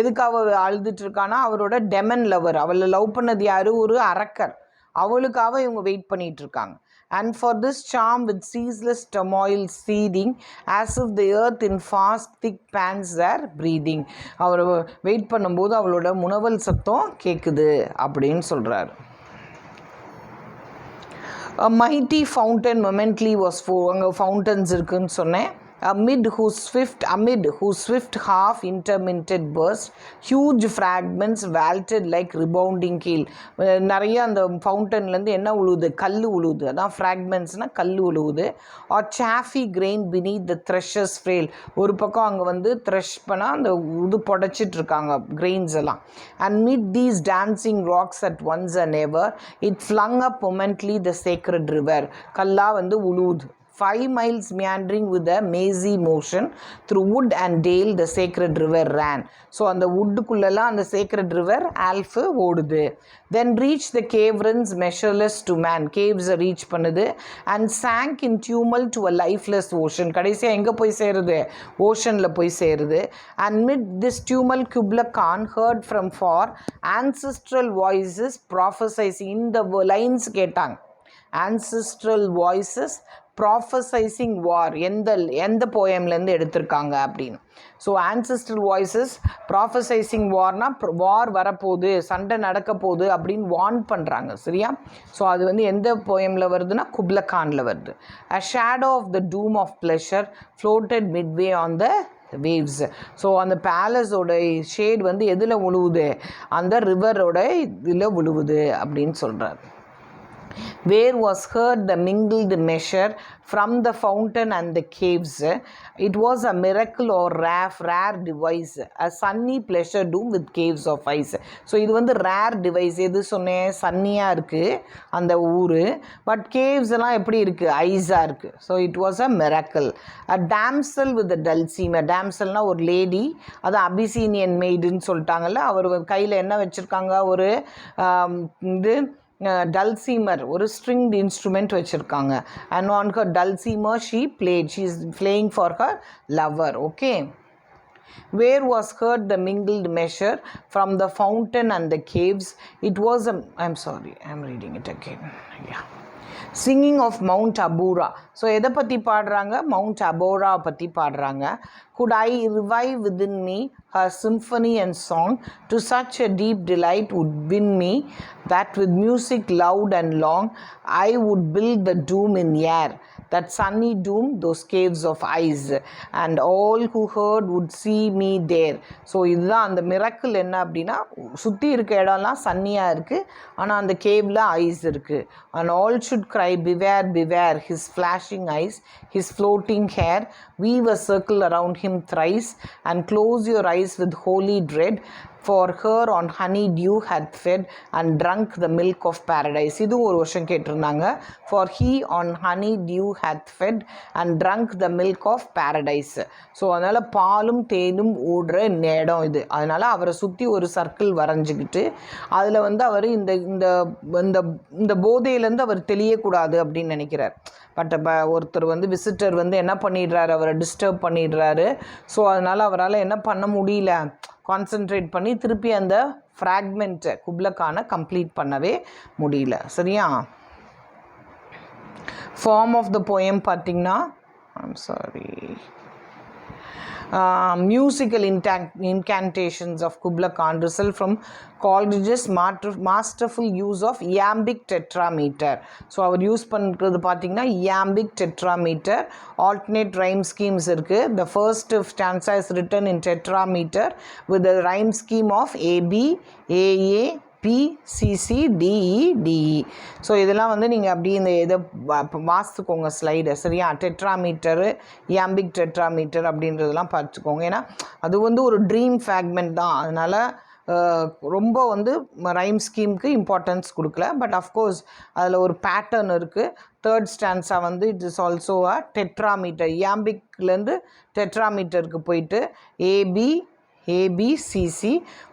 S1: எதுக்கு அவள் அழுதுட்டு இருக்கானா, அவரோட டெமன் லவர். அவளை லவ் பண்ணது யார்? ஒரு அரக்கர். அவளுக்காக இவங்க வெயிட் பண்ணிட்டு இருக்காங்க. And for this charm with ceaseless turmoil seething, as if the earth in fast thick pants are breathing. அவர் வெயிட் பண்ணும்போது அவளோட முனவல் சத்தம் கேட்குது அப்படின்னு சொல்கிறார். A mighty fountain momently was அங்கே ஃபவுண்டன்ஸ் இருக்குன்னு சொன்னேன். amid whose swift half intermittent burst, huge fragments vaulted like rebounding keel. நிறைய அந்த ஃபவுண்டன்லேருந்து என்ன உழுவுது? கல் உழுவுது. அதான் ஃப்ராக்மெண்ட்ஸ்னால் கல் உழுவுது. Or chaffy grain beneath the threshers frail. ஒரு பக்கம் அங்கே வந்து த்ரெஷ் பண்ணால் அந்த இது புடைச்சிட்டு இருக்காங்க கிரெயின்ஸ் எல்லாம். and mid these dancing rocks at once and ever, it flung up momently the sacred river. கல்லா வந்து உழுவுது. 5 miles meandering with a mazy motion through wood and dale, the sacred river ran. So அந்த வுட்டுக்குள்ளெல்லாம் அந்த sacred river ஆல்ஃபு ஓடுது. then reached the caverns measureless to man. caves reach பண்ணுது. and sank in tumult to a lifeless ocean. கடைசியாக எங்கே போய் சேருது? ஓஷனில் போய் சேருது. and mid this tumult Kubla Khan heard from far ancestral voices prophesying. இந்த lines கேட்டாங்க, ancestral voices ப்ராஃபசைசிங் வார். எந்த போயம்லேருந்து எடுத்திருக்காங்க அப்படின்னு. ஸோ ஆன்செஸ்ட்ரல் வாய்ஸஸ் ப்ராஃபசைசிங் வார்னா வார் வரப்போகுது, சண்டை நடக்க போகுது அப்படின்னு வார்ன் பண்ணுறாங்க. சரியா? ஸோ அது வந்து எந்த போயமில் வருதுன்னா குப்லகானில் வருது. A shadow of the dome of pleasure floated midway on the waves. So அந்த பேலஸோட ஷேட் வந்து எதில் விழுவுது? அந்த ரிவரோட இதில் விழுவுது அப்படின்னு சொல்கிறார். where was heard the mingled measure from the fountain and the caves. It was a miracle or rare device, a sunny pleasure doom with caves of ice. So இது வந்து ரேர் டிவைஸ். எது சொன்னேன்? சன்னியாக இருக்குது அந்த ஊர், பட் கேவ்ஸ் எல்லாம் எப்படி இருக்குது? ஐஸாக இருக்குது. So it was a miracle. A damsel with dulcimer. டேம்சல்னால் ஒரு லேடி, அது அபிசீனியன் மெய்டுன்னு சொல்லிட்டாங்கல்ல. அவர் கையில் என்ன வச்சுருக்காங்க? ஒரு இது டல்சீமர், ஒரு ஸ்ட்ரிங்ட் இன்ஸ்ட்ருமெண்ட் வச்சுருக்காங்க. And on her dulcimer she is playing for her lover. Okay. where was heard the mingled measure from the fountain and the caves. It was I'm reading it again. Yeah. Singing of Mount Abora. So எதை பற்றி பாடுறாங்க? Mount Abora பற்றி பாடுறாங்க. Could I revive within me her symphony and song, to such a deep delight would win me, that with music loud and long I would build the doom in air, that sunny doom, those caves of ice, and all who heard would see me there. So இதுதான் அந்த miracle. என்ன அப்படின்னா, சுற்றி இருக்க இடம்லாம் சன்னியாக இருக்குது, ஆனால் அந்த கேவில் ஐஸ் இருக்குது. And all should cry, beware, beware, his flashing eyes, his floating hair, weave a circle around him thrice, and close your eyes with holy dread, for her on honey dew had fed and drunk the milk of paradise. இது ஒரு வருஷம் கேட்டிருந்தாங்க. For he on honey dew had fed and drunk the milk of paradise. So அதனால் பாலும் தேனும் ஓடுற இடம் இது. அதனால் அவரை சுற்றி ஒரு சர்க்கிள் வரைஞ்சிக்கிட்டு அதில் வந்து அவர் இந்த இந்த இந்த இந்த போதையிலேருந்து அவர் தெளியக்கூடாது அப்படின்னு நினைக்கிறார். பட் ஒருத்தர் வந்து விசிட்டர் வந்து என்ன பண்ணிடுறாரு, அவரை டிஸ்டர்ப் பண்ணிடுறாரு. ஸோ அதனால் அவரால் என்ன பண்ண முடியல, கான்சென்ட்ரேட் பண்ணி திருப்பி அந்த ஃப்ராக்மெண்ட்டை குப்லக்கான கம்ப்ளீட் பண்ணவே முடியல. சரியா? ஃபார்ம் ஆஃப் த போயம் பார்த்திங்கன்னா, musical incantations of Kubla Khan result from Coleridge's masterful use of iambic tetrameter. So அவர் யூஸ் பண்ணுறது பார்த்திங்கன்னா iambic tetrameter. alternate rhyme schemes இருக்குது. The first stanza is written in tetrameter with the rhyme scheme of AB, AA, PCCDE. So இதெல்லாம் வந்து நீங்கள் அப்படி இந்த இதை வாசித்துக்கோங்க ஸ்லைடை. சரியா? டெட்ராமீட்டரு, இயாம்பிக் டெட்ராமீட்டர் அப்படின்றதெல்லாம் பார்த்துக்கோங்க. ஏன்னா அது வந்து ஒரு ட்ரீம் ஃப்ராக்மெண்ட் தான். அதனால் ரொம்ப வந்து ரைம் ஸ்கீமுக்கு இம்பார்ட்டன்ஸ் கொடுக்கல. பட் அஃப்கோர்ஸ் அதில் ஒரு பேட்டர்ன் இருக்குது. தேர்ட் ஸ்டான்ஸா வந்து it is also a tetrameter. இயாம்பிக்லேருந்து டெட்ராமீட்டருக்கு போயிட்டு ABCC.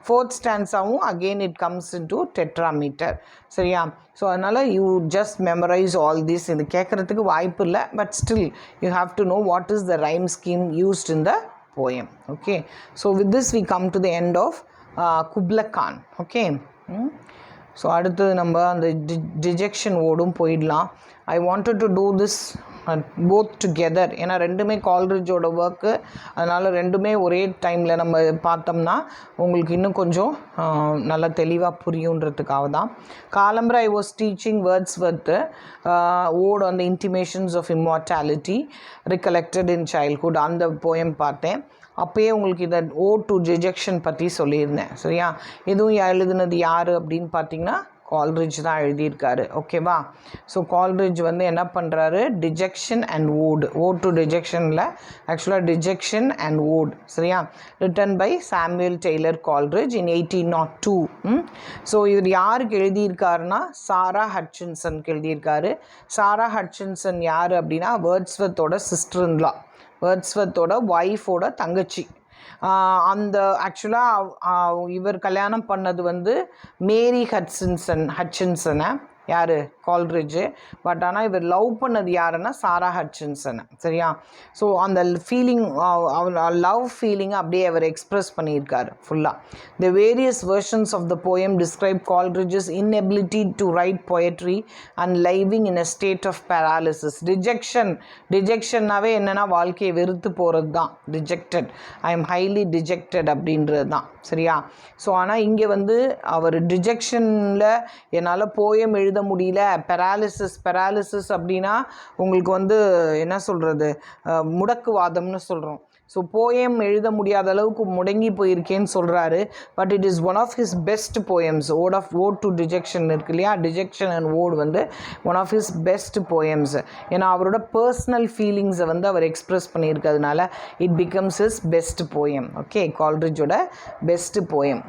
S1: ஃபோர்த் ஸ்டான்ஸாவும் again it comes in to tetrameter. சரியா? ஸோ அதனால் you just memorise all this. இது கேட்குறதுக்கு வாய்ப்பு இல்லை, but still you have to know what is the rhyme scheme used in the poem. Okay, so with this we come to the end of Kubla Khan. Okay, so அடுத்தது நம்ம அந்த dejection ஓடும் போயிடலாம். I wanted to do this both together. ஏன்னா ரெண்டுமே கால்ரிட்ஜோட work. அதனால் ரெண்டுமே ஒரே டைமில் நம்ம பார்த்தோம்னா உங்களுக்கு இன்னும் கொஞ்சம் நல்லா தெளிவாக புரியுன்றதுக்காக தான். காலம்பரை I was teaching Wordsworth ode on the intimations of immortality recollected in childhood. அந்த போயம் பார்த்தேன். அப்போயே உங்களுக்கு இதை ஓட் டு டிஜெக்ஷன் பற்றி சொல்லியிருந்தேன். சரியா? இதுவும் எழுதுனது யார் அப்படின்னு பார்த்தீங்கன்னா கால்ரிட்ஜ் தான் எழுதியிருக்காரு. ஓகேவா? ஸோ கால்ரிட்ஜ் வந்து என்ன பண்ணுறாரு, டிஜெக்ஷன் அண்ட் ஓட் டு டிஜெக்ஷனில் ஆக்சுவலாக டிஜெக்ஷன் அண்ட் ஓட். சரியா? Written by Samuel Taylor Coleridge in 1802. ஸோ இவர் யாருக்கு எழுதியிருக்காருன்னா சாரா ஹட்சின்சனுக்கு எழுதியிருக்காரு. சாரா ஹட்சின்சன் யார் அப்படின்னா வேர்ட்ஸ்வர்த்தோட சிஸ்டர்-இன்-லா, வேர்ட்ஸ்வர்த்தோட ஒய்ஃபோட தங்கச்சி. அந்த ஆக்சுவலாக இவர் கல்யாணம் பண்ணது வந்து மேரி ஹட்சின்சனை. யார்? கால்ரிட்ஜு. பட் ஆனால் இவர் லவ் பண்ணது யாருன்னா சாரா ஹட்சின்சனை. சரியா? ஸோ அந்த ஃபீலிங், லவ் ஃபீலிங்கை அப்படியே அவர் எக்ஸ்ப்ரெஸ் பண்ணியிருக்காரு ஃபுல்லாக. The various versions of the poem describe Coleridge's inability to write poetry and living in a state of paralysis. டிஜெக்ஷன்னாவே என்னென்னா வாழ்க்கையை வெறுத்து போகிறது தான். Dejected, I am highly dejected அப்படின்றது தான். சரியா? ஸோ ஆனால் இங்கே வந்து அவர் டிஜெக்ஷனில் என்னால் போயம் எழுத முடியல, பெராலிசிஸ் அப்படின்னா உங்களுக்கு வந்து என்ன சொல்கிறது, முடக்குவாதம்னு சொல்கிறோம். ஸோ போயம் எழுத முடியாத அளவுக்கு முடங்கி போயிருக்கேன்னு சொல்கிறாரு. But it is one of his best poems. Ode to dejection இருக்கு இல்லையா, டிஜெக்ஷன் அண்ட் ஓட் வந்து one of his best poems. ஏன்னா அவரோட பர்சனல் ஃபீலிங்ஸை வந்து அவர் எக்ஸ்ப்ரெஸ் பண்ணியிருக்கிறதுனால it becomes his best poem. Okay, கால்ரிட்ஜோட பெஸ்ட் போயம்.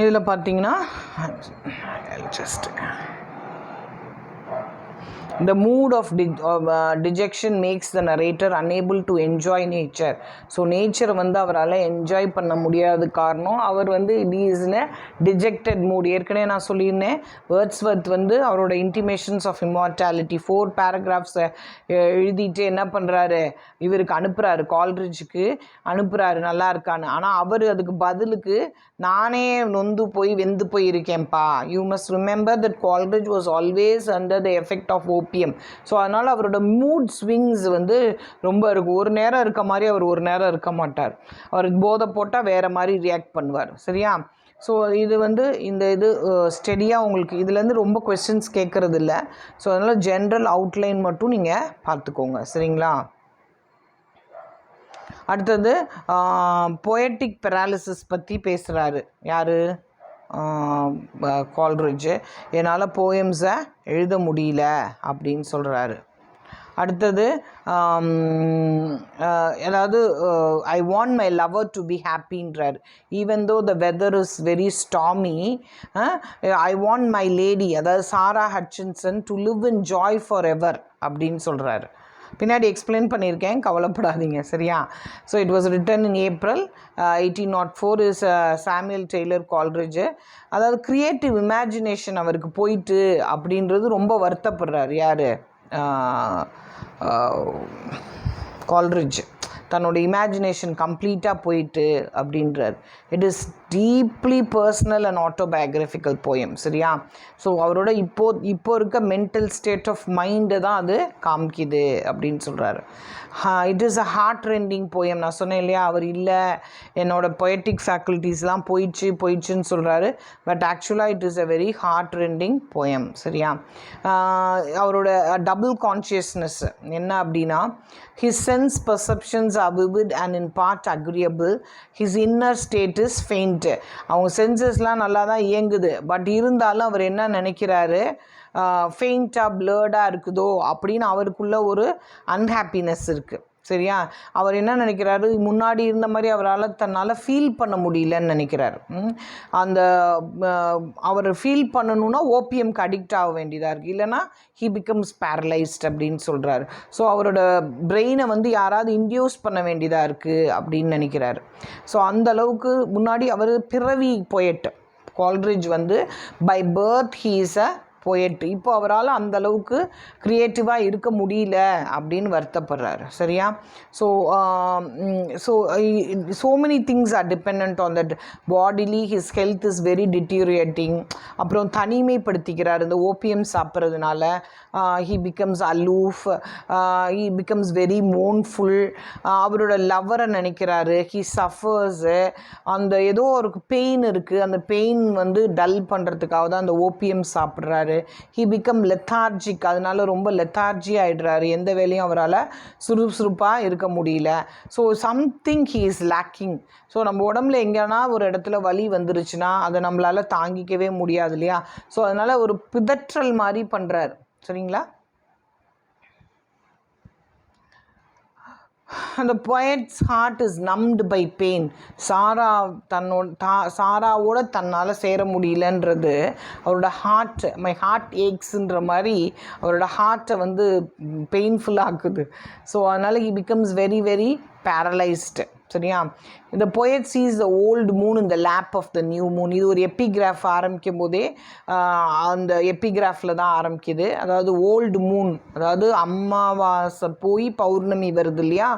S1: இதில் பார்த்தீங்கன்னா The mood of dejection makes the narrator unable to enjoy nature. So நேச்சரை வந்து அவரால் என்ஜாய் பண்ண முடியாத காரணம் அவர் வந்து it is in a dejected mood. ஏற்கனவே நான் சொல்லியிருந்தேன், வேர்ட்ஸ்வர்த் வந்து அவரோட இன்டிமேஷன்ஸ் ஆஃப் இம்மார்டாலிட்டி 4 பேராகிராஃப்ஸை எழுதிட்டு என்ன பண்ணுறாரு, இவருக்கு அனுப்புகிறாரு, கால்ரிட்ஜுக்கு அனுப்புகிறாரு நல்லா இருக்கான்னு. ஆனால் அவர் அதுக்கு பதிலுக்கு நானே நொந்து போய் வெந்து போய் இருக்கேன்ப்பா. You must remember that Coleridge was always under the effect of opium. So அதனால் அவரோட மூட் ஸ்விங்ஸ் வந்து ரொம்ப இருக்கும். ஒரு நேரம் இருக்க மாதிரி அவர் ஒரு நேரம் இருக்க மாட்டார். அவருக்கு போதை போட்டால் வேறு மாதிரி ரியாக்ட் பண்ணுவார். சரியா? ஸோ இது வந்து இந்த இது ஸ்டெடியாக உங்களுக்கு இதுலேருந்து ரொம்ப கொஸ்டின்ஸ் கேட்குறது இல்லை. ஸோ அதனால் ஜென்ரல் அவுட்லைன் மட்டும் நீங்கள் பார்த்துக்கோங்க. சரிங்களா? அடுத்தது பொயட்டிக் பெராலிசிஸ் பற்றி பேசுகிறாரு. யார்? கால்ரிட்ஜு. என்னால் போயம்ஸை எழுத முடியல அப்படின்னு சொல்கிறாரு. அடுத்தது அதாவது I want my lover to be ஹாப்பின்றார். Even though the weather is very stormy, I want my lady, அதாவது Sara Hutchinson, to live in joy for ever அப்படின்னு சொல்கிறாரு. பின்னாடி எக்ஸ்பிளைன் பண்ணியிருக்கேன், கவலைப்படாதீங்க. சரியா? So it was written in April 1804 is Samuel Taylor Coleridge. அதாவது creative imagination அவருக்கு போயிட்டு அப்படின்றது ரொம்ப வருத்தப்படுறார். யார்? கால்ரிட்ஜ். தன்னோட இமேஜினேஷன் கம்ப்ளீட்டாக போயிட்டு அப்படின்றார். It is deeply personal and autobiographical poem. சரியா? ஸோ அவரோட இப்போ இருக்க மென்டல் ஸ்டேட் ஆஃப் மைண்டை தான் அது காமிக்குது அப்படின்னு சொல்கிறாரு. It is a heart rending poem. நான் சொன்னேன் இல்லையா, அவர் இல்லை என்னோட பொயட்டிக் ஃபேக்கல்ட்டிஸ்லாம் போயிடுச்சுன்னு சொல்கிறாரு. பட் ஆக்சுவலாக it is a very hard rending poem. சரியா? அவரோட டபுள் கான்ஷியஸ்னஸ் என்ன அப்படின்னா, his sense perceptions are vivid and in part agreeable, his inner state is faint. அவங்க சென்சஸ்லாம் நல்லா தான் இயங்குது, பட் இருந்தாலும் அவர் என்ன நினைக்கிறாரு, ஃபெயிண்டாக பிளர்டாக இருக்குதோ அப்படின்னு அவருக்குள்ள ஒரு அன்ஹாப்பினஸ் இருக்குது. சரியா? அவர் என்ன நினைக்கிறாரு, முன்னாடி இருந்த மாதிரி அவரால் தன்னால் ஃபீல் பண்ண முடியலன்னு நினைக்கிறார். அந்த அவர் ஃபீல் பண்ணணுன்னா ஓபிஎம்க்கு அடிக்ட் ஆக வேண்டியதாக இருக்குது, இல்லைனா ஹீ பிகம்ஸ் பேரலைஸ்ட் அப்படின்னு சொல்கிறாரு. ஸோ அவரோட பிரெயினை வந்து யாராவது இன்டியூஸ் பண்ண வேண்டியதாக இருக்குது அப்படின்னு நினைக்கிறாரு. ஸோ அந்தளவுக்கு முன்னாடி அவர் பிறவி பொயட். கால்ரிட்ஜ் வந்து by birth he is a poet. இப்போ அவரால் அந்தளவுக்கு க்ரியேட்டிவாக இருக்க முடியல அப்படின்னு வருத்தப்படுறாரு. சரியா? So so many things are depend on that. Bodily his health is very deteriorating. அப்புறம் தனிமைப்படுத்திக்கிறார் இந்த ஓபிஎம் சாப்பிட்றதுனால. He becomes aloof, he becomes very mournful. அவரோட லவ்வரை நினைக்கிறாரு, ஹீ சஃபர்ஸு. அந்த ஏதோ ஒரு பெயின் இருக்குது, அந்த பெயின் வந்து டல் பண்ணுறதுக்காக தான் அந்த ஓபிஎம் சாப்பிட்றாரு. ஹி பிகம் லெத்தார்ஜிக், அதனால ரொம்ப லெத்தார்ஜி ஆகிடுறாரு, எந்த வேலையும் அவரால் சுறுசுறுப்பாக இருக்க முடியல. So something he is lacking. So நம்ம உடம்புல எங்கேனா ஒரு இடத்துல வலி வந்துருச்சுன்னா அதை நம்மளால் தாங்கிக்கவே முடியாது இல்லையா? ஸோ அதனால் ஒரு பிதற்றல் மாதிரி பண்ணுறாரு. சரிங்களா? அந்த poet's heart is numbed by pain. சாராவோட தன்னால் சேர முடியலன்றது அவரோட ஹார்ட், மை ஹார்ட் ஏக்ஸுன்ற மாதிரி அவரோட ஹார்ட்டை வந்து பெயின்ஃபுல்லாக ஆக்குது. ஸோ அதனால் he becomes very very paralyzed. சரியா? இந்த poet sees the old moon in the lap of the new moon. இது ஒரு எப்பிகிராஃப் ஆரம்பிக்கும் போதே அந்த எப்பிகிராஃபில் தான் ஆரம்பிக்குது. அதாவது ஓல்டு மூன், அதாவது அமாவாசை போய் பௌர்ணமி வருது இல்லையா,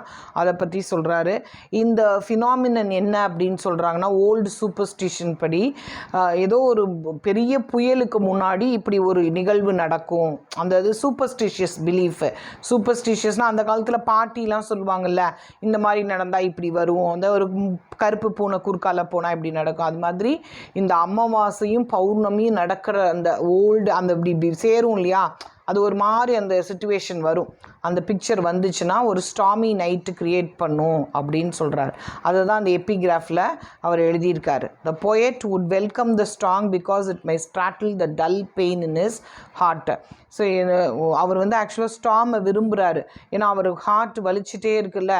S1: அதை பற்றி சொல்கிறாரு. இந்த ஃபினாமினன் என்ன அப்படின்னு சொல்கிறாங்கன்னா, ஓல்டு சூப்பர்ஸ்டிஷன் படி ஏதோ ஒரு பெரிய புயலுக்கு முன்னாடி இப்படி ஒரு நிகழ்வு நடக்கும். அந்த இது சூப்பர்ஸ்டிஷியஸ் பிலீஃப். சூப்பர்ஸ்டிஷியஸ்னால் அந்த காலத்தில் பாட்டிலாம் சொல்லுவாங்கள்ல, இந்த மாதிரி நடந்தால் இப்படி வரும், அந்த ஒரு கருப்பு பூனை குறுக்கால போனால் இப்படி நடக்கும். அது மாதிரி இந்த அமாவாசையும் பௌர்ணமியும் நடக்கிற அந்த ஓல்டு அந்த இப்படி சேரும் இல்லையா, அது ஒரு மாதிரி அந்த சிச்சுவேஷன் வரும். அந்த பிக்சர் வந்துச்சுன்னா ஒரு ஸ்டாமி நைட்டு க்ரியேட் பண்ணும் அப்படின்னு சொல்கிறார். அதை தான் அந்த எப்பிகிராஃபில் அவர் எழுதியிருக்காரு. த poet would welcome the storm because it may startle the dull pain in his heart. So அவர் வந்து ஆக்சுவலாக ஸ்டாமை விரும்புகிறாரு. ஏன்னா அவர் ஹார்ட் வலிச்சுட்டே இருக்குல்ல,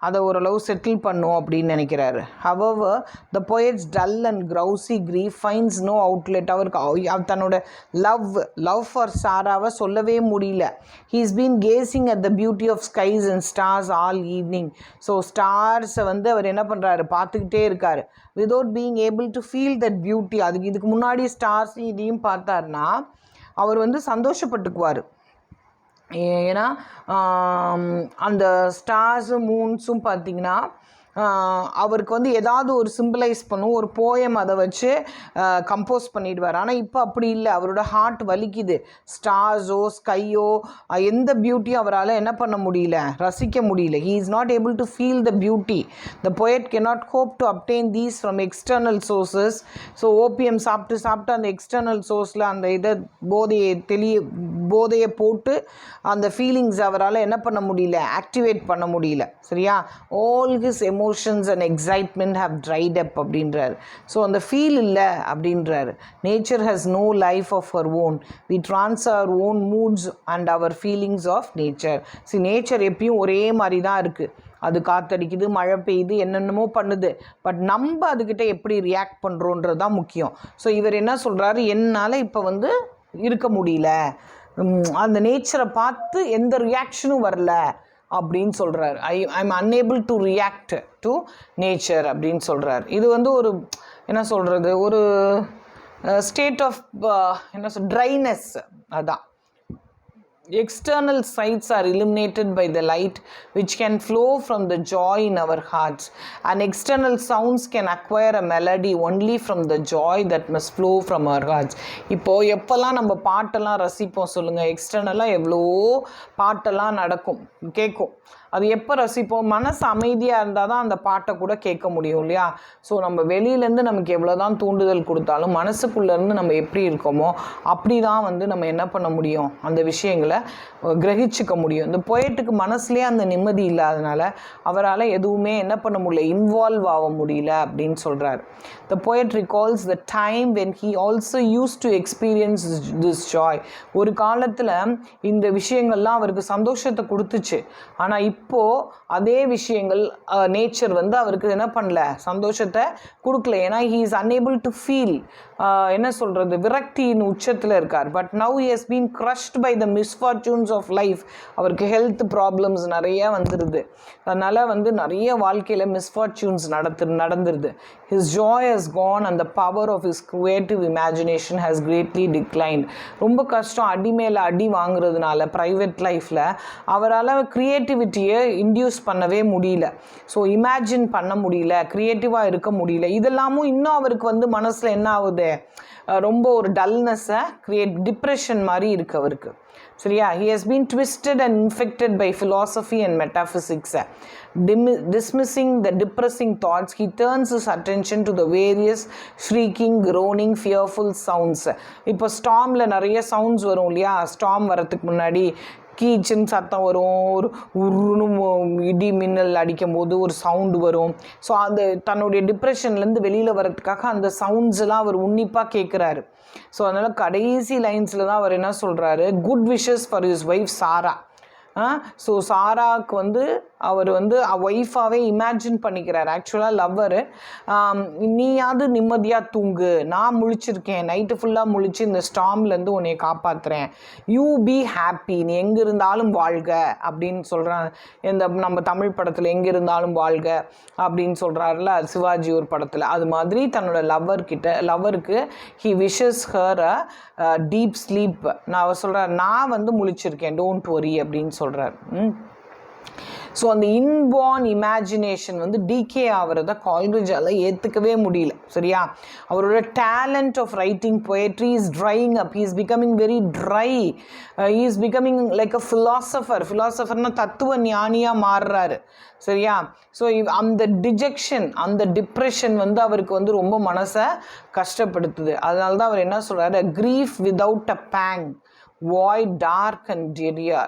S1: அதை ஓரளவு செட்டில் பண்ணும் அப்படின்னு நினைக்கிறாரு. However, the poet's dull and grousy grief finds no outlet. அவருக்கு தன்னோட லவ் ஃபார் சாராவை சொல்ல சொல்லவே முடியல. He's been gazing at the beauty of skies and stars all evening. So ஸ்டார்ஸை வந்து அவர் என்ன பண்ணுறாரு, பார்த்துக்கிட்டே இருக்கார், without being able to feel that beauty. இதுக்கு முன்னாடி ஸ்டார்ஸ் இதையும் பார்த்தாருன்னா அவர் வந்து சந்தோஷப்பட்டுக்குவார். ஏன்னா அந்த ஸ்டார்ஸும் மூன்ஸும் பார்த்திங்கன்னா அவருக்கு வந்து ஏதாவது ஒரு சிம்பிளைஸ் பண்ணும், ஒரு போயம் அதை வச்சு கம்போஸ் பண்ணிடுவார். ஆனால் இப்போ அப்படி இல்லை, அவரோட ஹார்ட் வலிக்குது. ஸ்டார்ஸோ ஸ்கையோ எந்த பியூட்டியும் அவரால் என்ன பண்ண முடியல, ரசிக்க முடியல. He is not able to feel the beauty. The poet cannot hope to obtain these from external sources. So OPM சாப்பிட்டு அந்த எக்ஸ்டர்னல் சோர்ஸில் அந்த இதை போதையை போட்டு அந்த ஃபீலிங்ஸ் அவரால் என்ன பண்ண முடியல, ஆக்டிவேட் பண்ண முடியல. சரியா? All his emotions and excitement have dried up அப்படின்றார். ஸோ அந்த ஃபீல் இல்லை அப்படின்றார். Nature has no life of her own. We transfer our own moods and our feelings of nature. See, nature எப்பயும் ஒரே மாதிரி தான் இருக்குது. அது காற்றடிக்குது, மழை பெய்யுது, என்னென்னமோ பண்ணுது. பட் நம்ம அதுக்கிட்ட எப்படி ரியாக்ட் பண்ணுறோன்றது தான் முக்கியம். ஸோ இவர் என்ன சொல்கிறாரு, என்னால் இப்போ வந்து இருக்க முடியல, அந்த நேச்சரை பார்த்து எந்த ரியாக்ஷனும் வரல அப்படின்னு சொல்கிறார். I'm unable to react to nature அப்படின்னு சொல்கிறார். இது வந்து ஒரு என்ன சொல்கிறது, ஒரு ஸ்டேட் ஆஃப் ட்ரைனஸ். அதான் external sights are illuminated by the light which can flow from the joy in our hearts, and external sounds can acquire a melody only from the joy that must flow from our hearts. இப்போ எப்போல்லாம் நம்ம பாட்டெல்லாம் ரசிப்போம் சொல்லுங்கள், எக்ஸ்டர்னலாக எவ்வளோ பாட்டெல்லாம் நடக்கும், கேட்கும். அது எப்போ ரசிப்போம், மனசு அமைதியாக இருந்தால் தான் அந்த பாட்டை கூட கேட்க முடியும் இல்லையா? ஸோ நம்ம வெளியிலேருந்து நமக்கு எவ்வளோ தான் தூண்டுதல் கொடுத்தாலும் மனசுக்குள்ளேருந்து நம்ம எப்படி இருக்கோமோ அப்படி தான் வந்து நம்ம என்ன பண்ண முடியும், அந்த விஷயங்களை கிரகிச்சிக்க முடியும். இந்த போயட்டுக்கு மனசுலேயே அந்த நிம்மதி இல்லாதனால அவரால் எதுவுமே என்ன பண்ண முடியல, இன்வால்வ் ஆக முடியல அப்படின்னு சொல்கிறார். The poet recalls the time when he also used to experience this joy. ஒரு காலத்தில் இந்த விஷயங்கள்லாம் அவருக்கு சந்தோஷத்தை கொடுத்துச்சு. ஆனால் இப்போது அதே விஷயங்கள் நேச்சர் வந்து அவருக்கு என்ன பண்ணல, சந்தோஷத்தை கொடுக்கல. ஏன்னா he is unable to feel, என்ன சொல்கிறது, விரக்தியின் உச்சத்தில் இருக்கார். But now he has been crushed by the misfortunes of life. அவருக்கு ஹெல்த் ப்ராப்ளம்ஸ் நிறைய வந்துடுது. அதனால் வந்து நிறைய வாழ்க்கையில் மிஸ்ஃபார்ச்சூன்ஸ் நடந்துருது. his joy has gone and the power of his creative imagination has greatly declined. ரொம்ப கஷ்டம், அடி மேலே அடி வாங்குறதுனால ப்ரைவேட் லைஃப்பில் அவரால் க்ரியேட்டிவிட்டியை இன்டியூஸ் பண்ணவே முடியல. ஸோ இமேஜின் பண்ண முடியல, க்ரியேட்டிவாக இருக்க முடியல. இதெல்லாமும் இன்னும் அவருக்கு வந்து மனசில் என்ன ஆகுது, ரொம்ப ஒரு டல்னஸை டிப்ரெஷன் மாதிரி இருக்கு அவருக்கு. சரியா? he has been twisted and infected by philosophy and metaphysics. Dismissing the depressing thoughts, he turns his attention to the various shrieking, groaning, fearful sounds. இப்போ ஸ்டார்மில் நிறைய சவுண்ட்ஸ் வரும் இல்லையா? ஸ்டார்ம் வரத்துக்கு முன்னாடி கீச்சுன்னு சத்தம் வரும், ஒரு உருன்னு இடி மின்னல் அடிக்கும் போது ஒரு சவுண்டு வரும். ஸோ அந்த தன்னுடைய டிப்ரெஷன்லேருந்து வெளியில் வர்றதுக்காக அந்த சவுண்ட்ஸ்லாம் அவர் உன்னிப்பாக கேட்குறாரு. ஸோ அதனால் கடைசி லைன்ஸில் தான் அவர் என்ன சொல்கிறாரு, good wishes for his wife Sara. So சாராவுக்கு வந்து அவர் வந்து ஒய்ஃபாகவே இமேஜின் பண்ணிக்கிறார். ஆக்சுவலாக லவ்வரு, நீயாவது நிம்மதியாக தூங்கு, நான் முழிச்சிருக்கேன், நைட்டு ஃபுல்லாக முழிச்சு இந்த ஸ்டாம்லேருந்து உன்னை காப்பாற்றுறேன், யூ பி ஹாப்பி, நீ எங்கே இருந்தாலும் வாழ்க அப்படின்னு சொல்கிறான். இந்த நம்ம தமிழ் படத்தில் எங்கே இருந்தாலும் வாழ்க அப்படின்னு சொல்கிறாருல சிவாஜி ஒரு படத்தில், அது மாதிரி தன்னோட லவ்வருக்கு he wishes her a deep sleep. நான் அவர் சொல்கிறார், நான் வந்து முழிச்சிருக்கேன், டோன்ட் வரி அப்படின்னு சொல்கிறார். ஸோ அந்த இன்பார்ன் இமேஜினேஷன் வந்து டிகே ஆகிறத கால்ரிட்ஜால் ஏற்றுக்கவே முடியல. சரியா? அவரோட talent of writing poetry is drying up. He is becoming very dry. He is becoming like a ஃபிலாசபர்னால் தத்துவ ஞானியாக மாறுறாரு. சரியா? ஸோ அந்த டிஜெக்ஷன், அந்த டிப்ரெஷன் வந்து அவருக்கு வந்து ரொம்ப மனசை கஷ்டப்படுத்துது. அதனால தான் அவர் என்ன சொல்கிறாரு, grief without a pang, void, dark and drear,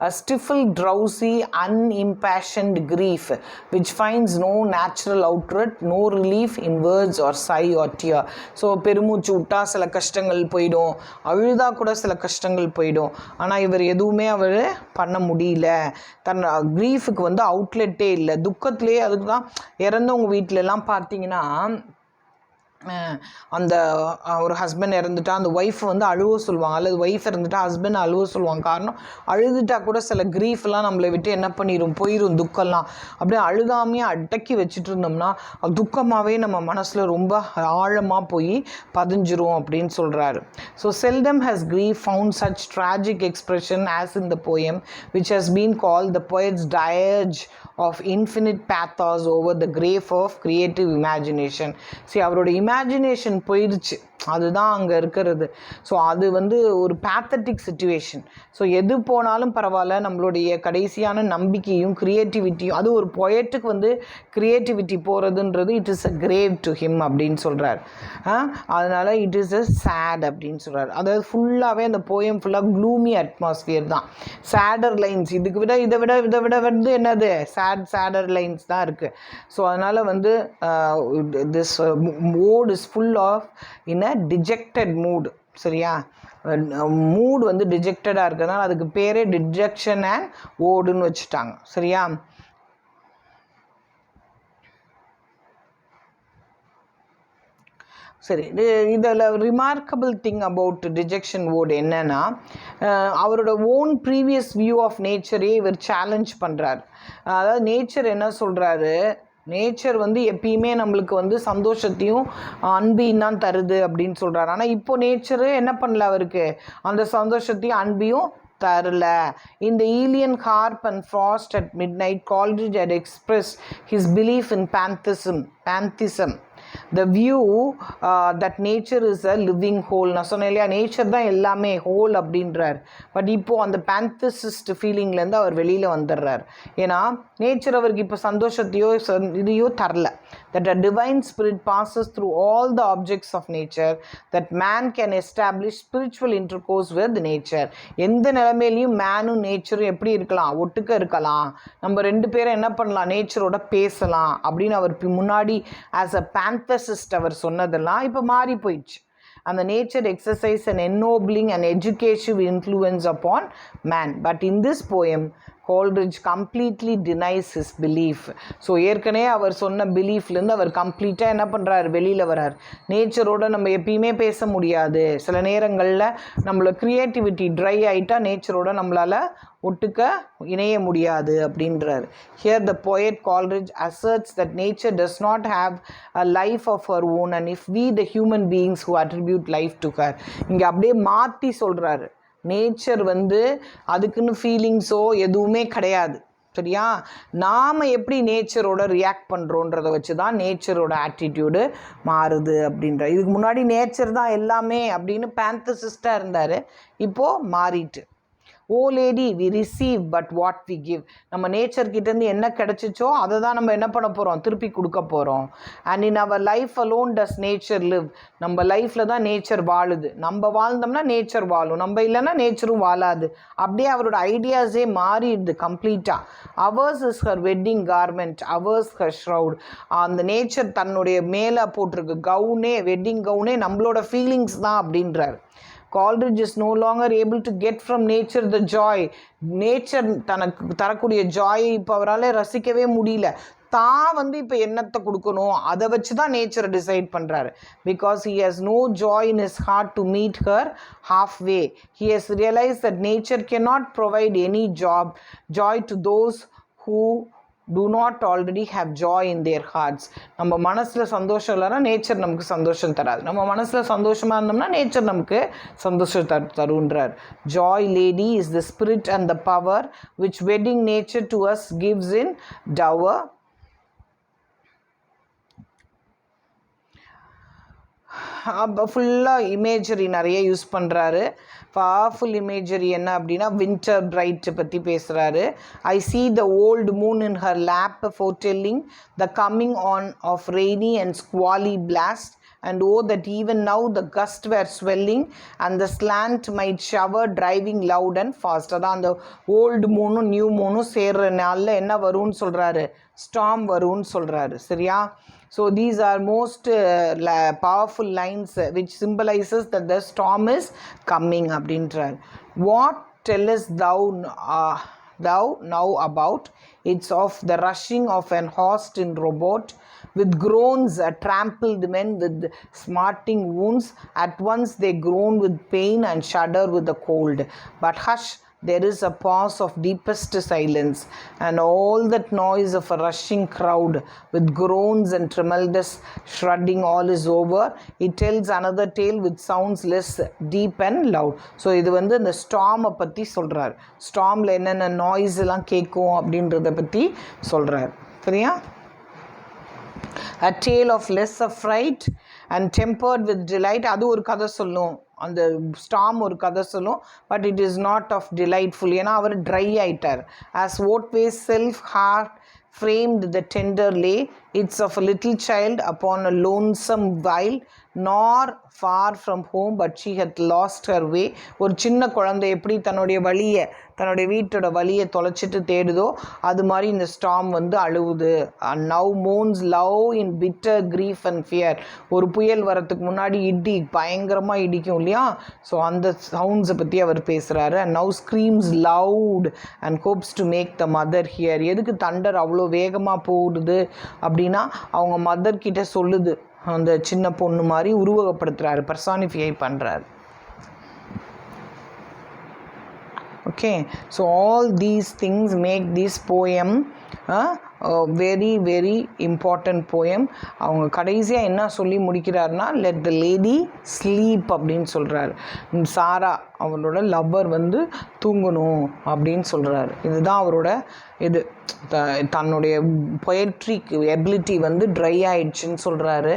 S1: a stifled, drowsy, unimpassioned grief which finds no natural outlet, no relief in words or sigh or tear. So பெருமூச்சு விட்டா சில கஷ்டங்கள் போயிடும், அழுதா கூட சில கஷ்டங்கள் போயிடும். ஆனால் இவர் எதுவுமே அவர் பண்ண முடியல. தன் க்ரீஃபுக்கு வந்து அவுட்லெட்டே இல்லை, துக்கத்துலேயே. அதுக்கு தான் இறந்தவங்க வீட்டிலலாம் பார்த்தீங்கன்னா அந்த ஒரு ஹஸ்பண்ட் இறந்துட்டா அந்த ஒய்ஃப் வந்து அழுவ சொல்லுவாங்க, அல்லது ஒய்ஃப் இறந்துட்டா ஹஸ்பண்ட் அழுவ சொல்லுவாங்க. காரணம், அழுதுட்டா கூட சில க்ரீஃப்லாம் நம்மளை விட்டு என்ன பண்ணிடும், போயிடும் துக்கம்லாம். அப்படியே அழுகாமையே அடக்கி வச்சுட்டு இருந்தோம்னா துக்கமாகவே நம்ம மனசில் ரொம்ப ஆழமாக போய் பதிஞ்சிரும் அப்படின்னு சொல்கிறாரு. So seldom has grief found such tragic expression as in the poem which has been called the poet's dirge of infinite pathos over the grave of creative imagination. சரி, அவரோட இமேஜினேஷன் போயிடுச்சு, அதுதான் அங்கே இருக்கிறது. ஸோ அது வந்து ஒரு பேத்தட்டிக் சிச்சுவேஷன். ஸோ எது போனாலும் பரவாயில்ல, நம்மளுடைய கடைசியான நம்பிக்கையும் க்ரியேட்டிவிட்டியும், அது ஒரு பொயட்டுக்கு வந்து க்ரியேட்டிவிட்டி போகிறதுன்றது it is a grave to him அப்படின்னு சொல்கிறார். அதனால் இட் இஸ் அ சேட் அப்படின்னு சொல்கிறார். அதாவது ஃபுல்லாகவே அந்த போயம் ஃபுல்லாக க்ளூமி அட்மாஸ்பியர் தான். சேடர் லைன்ஸ், இதுக்கு விட இதை விட வந்து என்னது சேடர் லைன்ஸ் தான் இருக்குது. ஸோ அதனால் வந்து this mood is full of in a dejected mood. சரியா, மூடு வந்து டிஜெக்டடாக இருக்கிறதுனால அதுக்கு பேரே டிஜெக்ஷன் அண்ட் ஓடுன்னு வச்சுட்டாங்க. சரியா, சரி. இதில் ரிமார்க்கபிள் திங் அபவுட் டிஜெக்ஷன் ஓடு என்னென்னா, அவரோட ஓன் ப்ரீவியஸ் வியூ ஆஃப் நேச்சரே இவர் சேலஞ்ச் பண்ணுறார். அதாவது நேச்சர் என்ன சொல்கிறாரு, நேச்சர் வந்து எப்பயுமே நம்மளுக்கு வந்து சந்தோஷத்தையும் அன்பையும் தான் தருது அப்படின்னு சொல்கிறாரு. ஆனால் இப்போ நேச்சரு என்ன பண்ணல, அவருக்கு அந்த சந்தோஷத்தையும் அன்பையும் தரல. In the Aeolian harp and frost at midnight, Coleridge had expressed his belief in pantheism. The view that nature is a living whole. நான் சொன்னேன் இல்லையா, நேச்சர் தான் எல்லாமே ஹோல் அப்படின்றார். பட் இப்போது அந்த பேந்தசிஸ்ட் ஃபீலிங்லேருந்து அவர் வெளியில் வந்துடுறார். ஏன்னா நேச்சர் அவருக்கு இப்போ சந்தோஷத்தையோ இதையோ தரல. That a divine spirit passes through all the objects of nature, that man can establish spiritual intercourse with nature. எந்த நிலைமையிலையும் மேனும் நேச்சரும் எப்படி இருக்கலாம், ஒட்டுக்க இருக்கலாம். நம்ம ரெண்டு பேரும் என்ன பண்ணலாம், நேச்சரோட பேசலாம் அப்படின்னு அவர் முன்னாடி ஆஸ் அ பேந்தசிஸ்ட் அவர் சொன்னதெல்லாம் இப்போ மாறி போயிடுச்சு. அந்த nature exercise and ennobling and educative influence upon man. But in this poem, Coleridge completely denies his belief. So ஏற்கனவே அவர் சொன்ன பிலீஃப்லேருந்து அவர் கம்ப்ளீட்டாக என்ன பண்ணுறார், வெளியில் வர்றார். நேச்சரோட நம்ம எப்பயுமே பேச முடியாது. சில நேரங்களில் நம்மளோட க்ரியேட்டிவிட்டி ட்ரை ஆகிட்டா நேச்சரோட நம்மளால் ஒட்டுக்க இணைய முடியாது அப்படின்றார். Here the poet Coleridge asserts that nature does not have a life of her own, and if we the human beings who attribute life to her. இங்கே அப்படியே மாற்றி சொல்கிறாரு, நேச்சர் வந்து அதுக்குன்னு ஃபீலிங்ஸோ எதுவுமே கிடையாது. சரியா, நாம் எப்படி நேச்சரோட ரியாக்ட் பண்ணுறோன்றதை வச்சு தான் நேச்சரோட ஆட்டிடியூடு மாறுது அப்படின்ற. இதுக்கு முன்னாடி நேச்சர் தான் எல்லாமே அப்படின்னு பேந்தசிஸ்டாக இருந்தார், இப்போது மாறிட்டு. O lady we receive but what we give. நம்ம நேச்சர்கிட்டேருந்து என்ன கிடச்சிச்சோ அதை தான் நம்ம என்ன பண்ண போகிறோம், திருப்பி கொடுக்க போகிறோம். And in our life alone does nature live. நம்ம லைஃப்பில் தான் நேச்சர் வாழுது. நம்ம வாழ்ந்தோம்னா நேச்சர் வாழும், நம்ம இல்லைன்னா நேச்சரும் வாழாது. அப்படியே அவரோட ஐடியாஸே மாறிடுது கம்ப்ளீட்டாக. Hours is her wedding garment, hours her shroud. அந்த நேச்சர் தன்னுடைய மேலே போட்டிருக்கு கவுனே, வெட்டிங் கவுனே நம்மளோட ஃபீலிங்ஸ் தான் அப்படின்றார். Coleridge is no longer able to get from nature the joy. Nature தனக்கு தரக்கூடிய ஜாயை இப்போ அவரால் ரசிக்கவே முடியல. தான் வந்து இப்போ என்னத்தை கொடுக்கணும் அதை வச்சு தான் நேச்சரை டிசைட் பண்ணுறாரு. Because he has no joy in his heart to meet her halfway. He has realized that nature cannot provide any joy to those who do not already have joy in their hearts. நம்ம மனசில் சந்தோஷம் இல்லைன்னா nature நமக்கு சந்தோஷம் தராது. நம்ம மனசில் சந்தோஷமாக இருந்தோம்னா நேச்சர் நமக்கு சந்தோஷம் தருன்றார். Joy lady is the spirit and the power which wedding nature to us gives in dower. அப்போ ஃபுல்லாக இமேஜரி நிறைய யூஸ் பண்ணுறாரு. பவர்ஃபுல் இமேஜரி என்ன அப்படின்னா வின்டர் பிரைட்டு பற்றி பேசுகிறாரு. ஐ see the old moon in her lap foretelling the coming on of rainy and squally blast, and oh that even now the gusts were swelling and the slant might shower driving loud and fast. அதான் அந்த old மூணும் new மூணும் சேர்ற நாளில் என்ன வரும்னு சொல்கிறாரு, storm வரும்னு சொல்கிறாரு. சரியா, so these are most powerful lines which symbolizes that the storm is coming அப்படின்றார். What tellest thou now about? It's of the rushing of an host in robot With groans trampled men with smarting wounds. At once they groan with pain and shudder with the cold. But hush, there is a pause of deepest silence, and all that noise of a rushing crowd with groans and tremendous shrudding, all is over. It tells another tale with sounds less deep and loud. So இது வந்து இந்த ஸ்டாமை பற்றி சொல்கிறார். ஸ்டாமில் என்னென்ன noise எல்லாம் கேட்கும் அப்படின்றத பற்றி சொல்கிறார். சரியா? A tale of less affright and tempered with delight. அது ஒரு கதை சொல்லும், அந்த ஸ்டாம் ஒரு கதை சொல்லும். But it is not of delightful, ஏன்னா அவர் ட்ரை ஆயிட்டார். As Otway's self heart framed the tender lay, it's of a little child upon a lonesome while, nor far from home, but she had lost her way. ஒரு சின்ன குழந்தை எப்படி தன்னுடைய வழியை, தன்னுடைய வீட்டோட வழியை தொலைச்சிட்டு தேடுதோ அது மாதிரி இந்த ஸ்டாம் வந்து அழுவுது. And now moans low in bitter grief and fear. ஒரு புயல் வரத்துக்கு முன்னாடி இடி பயங்கரமாக இடிக்கும் இல்லையா, ஸோ அந்த சவுண்ட்ஸை பற்றி அவர் பேசுகிறாரு. And now screams loud and hopes to make the mother hear. எதுக்கு தண்டர் அவ்வளோ வேகமாக போடுது அப்படின்னா அவங்க மதர்கிட்ட சொல்லுது. அந்த சின்ன பொண்ணு மாதிரி உருவகப்படுத்துகிறாரு, பர்சானிஃபை பண்ணுறாரு. Okay, so all these things make this poem a very very important poem. அவங்க கடைசியாக என்ன சொல்லி முடிக்கிறாருன்னா, லெட் த லேடி ஸ்லீப் அப்படின்னு சொல்கிறாரு. சாரா அவரோட லவ்வர் வந்து தூங்கணும் அப்படின்னு சொல்கிறாரு. இதுதான் அவரோட இது தன்னுடைய பொயட்ரிக் எபிலிட்டி வந்து ட்ரை ஆயிடுச்சுன்னு சொல்கிறாரு.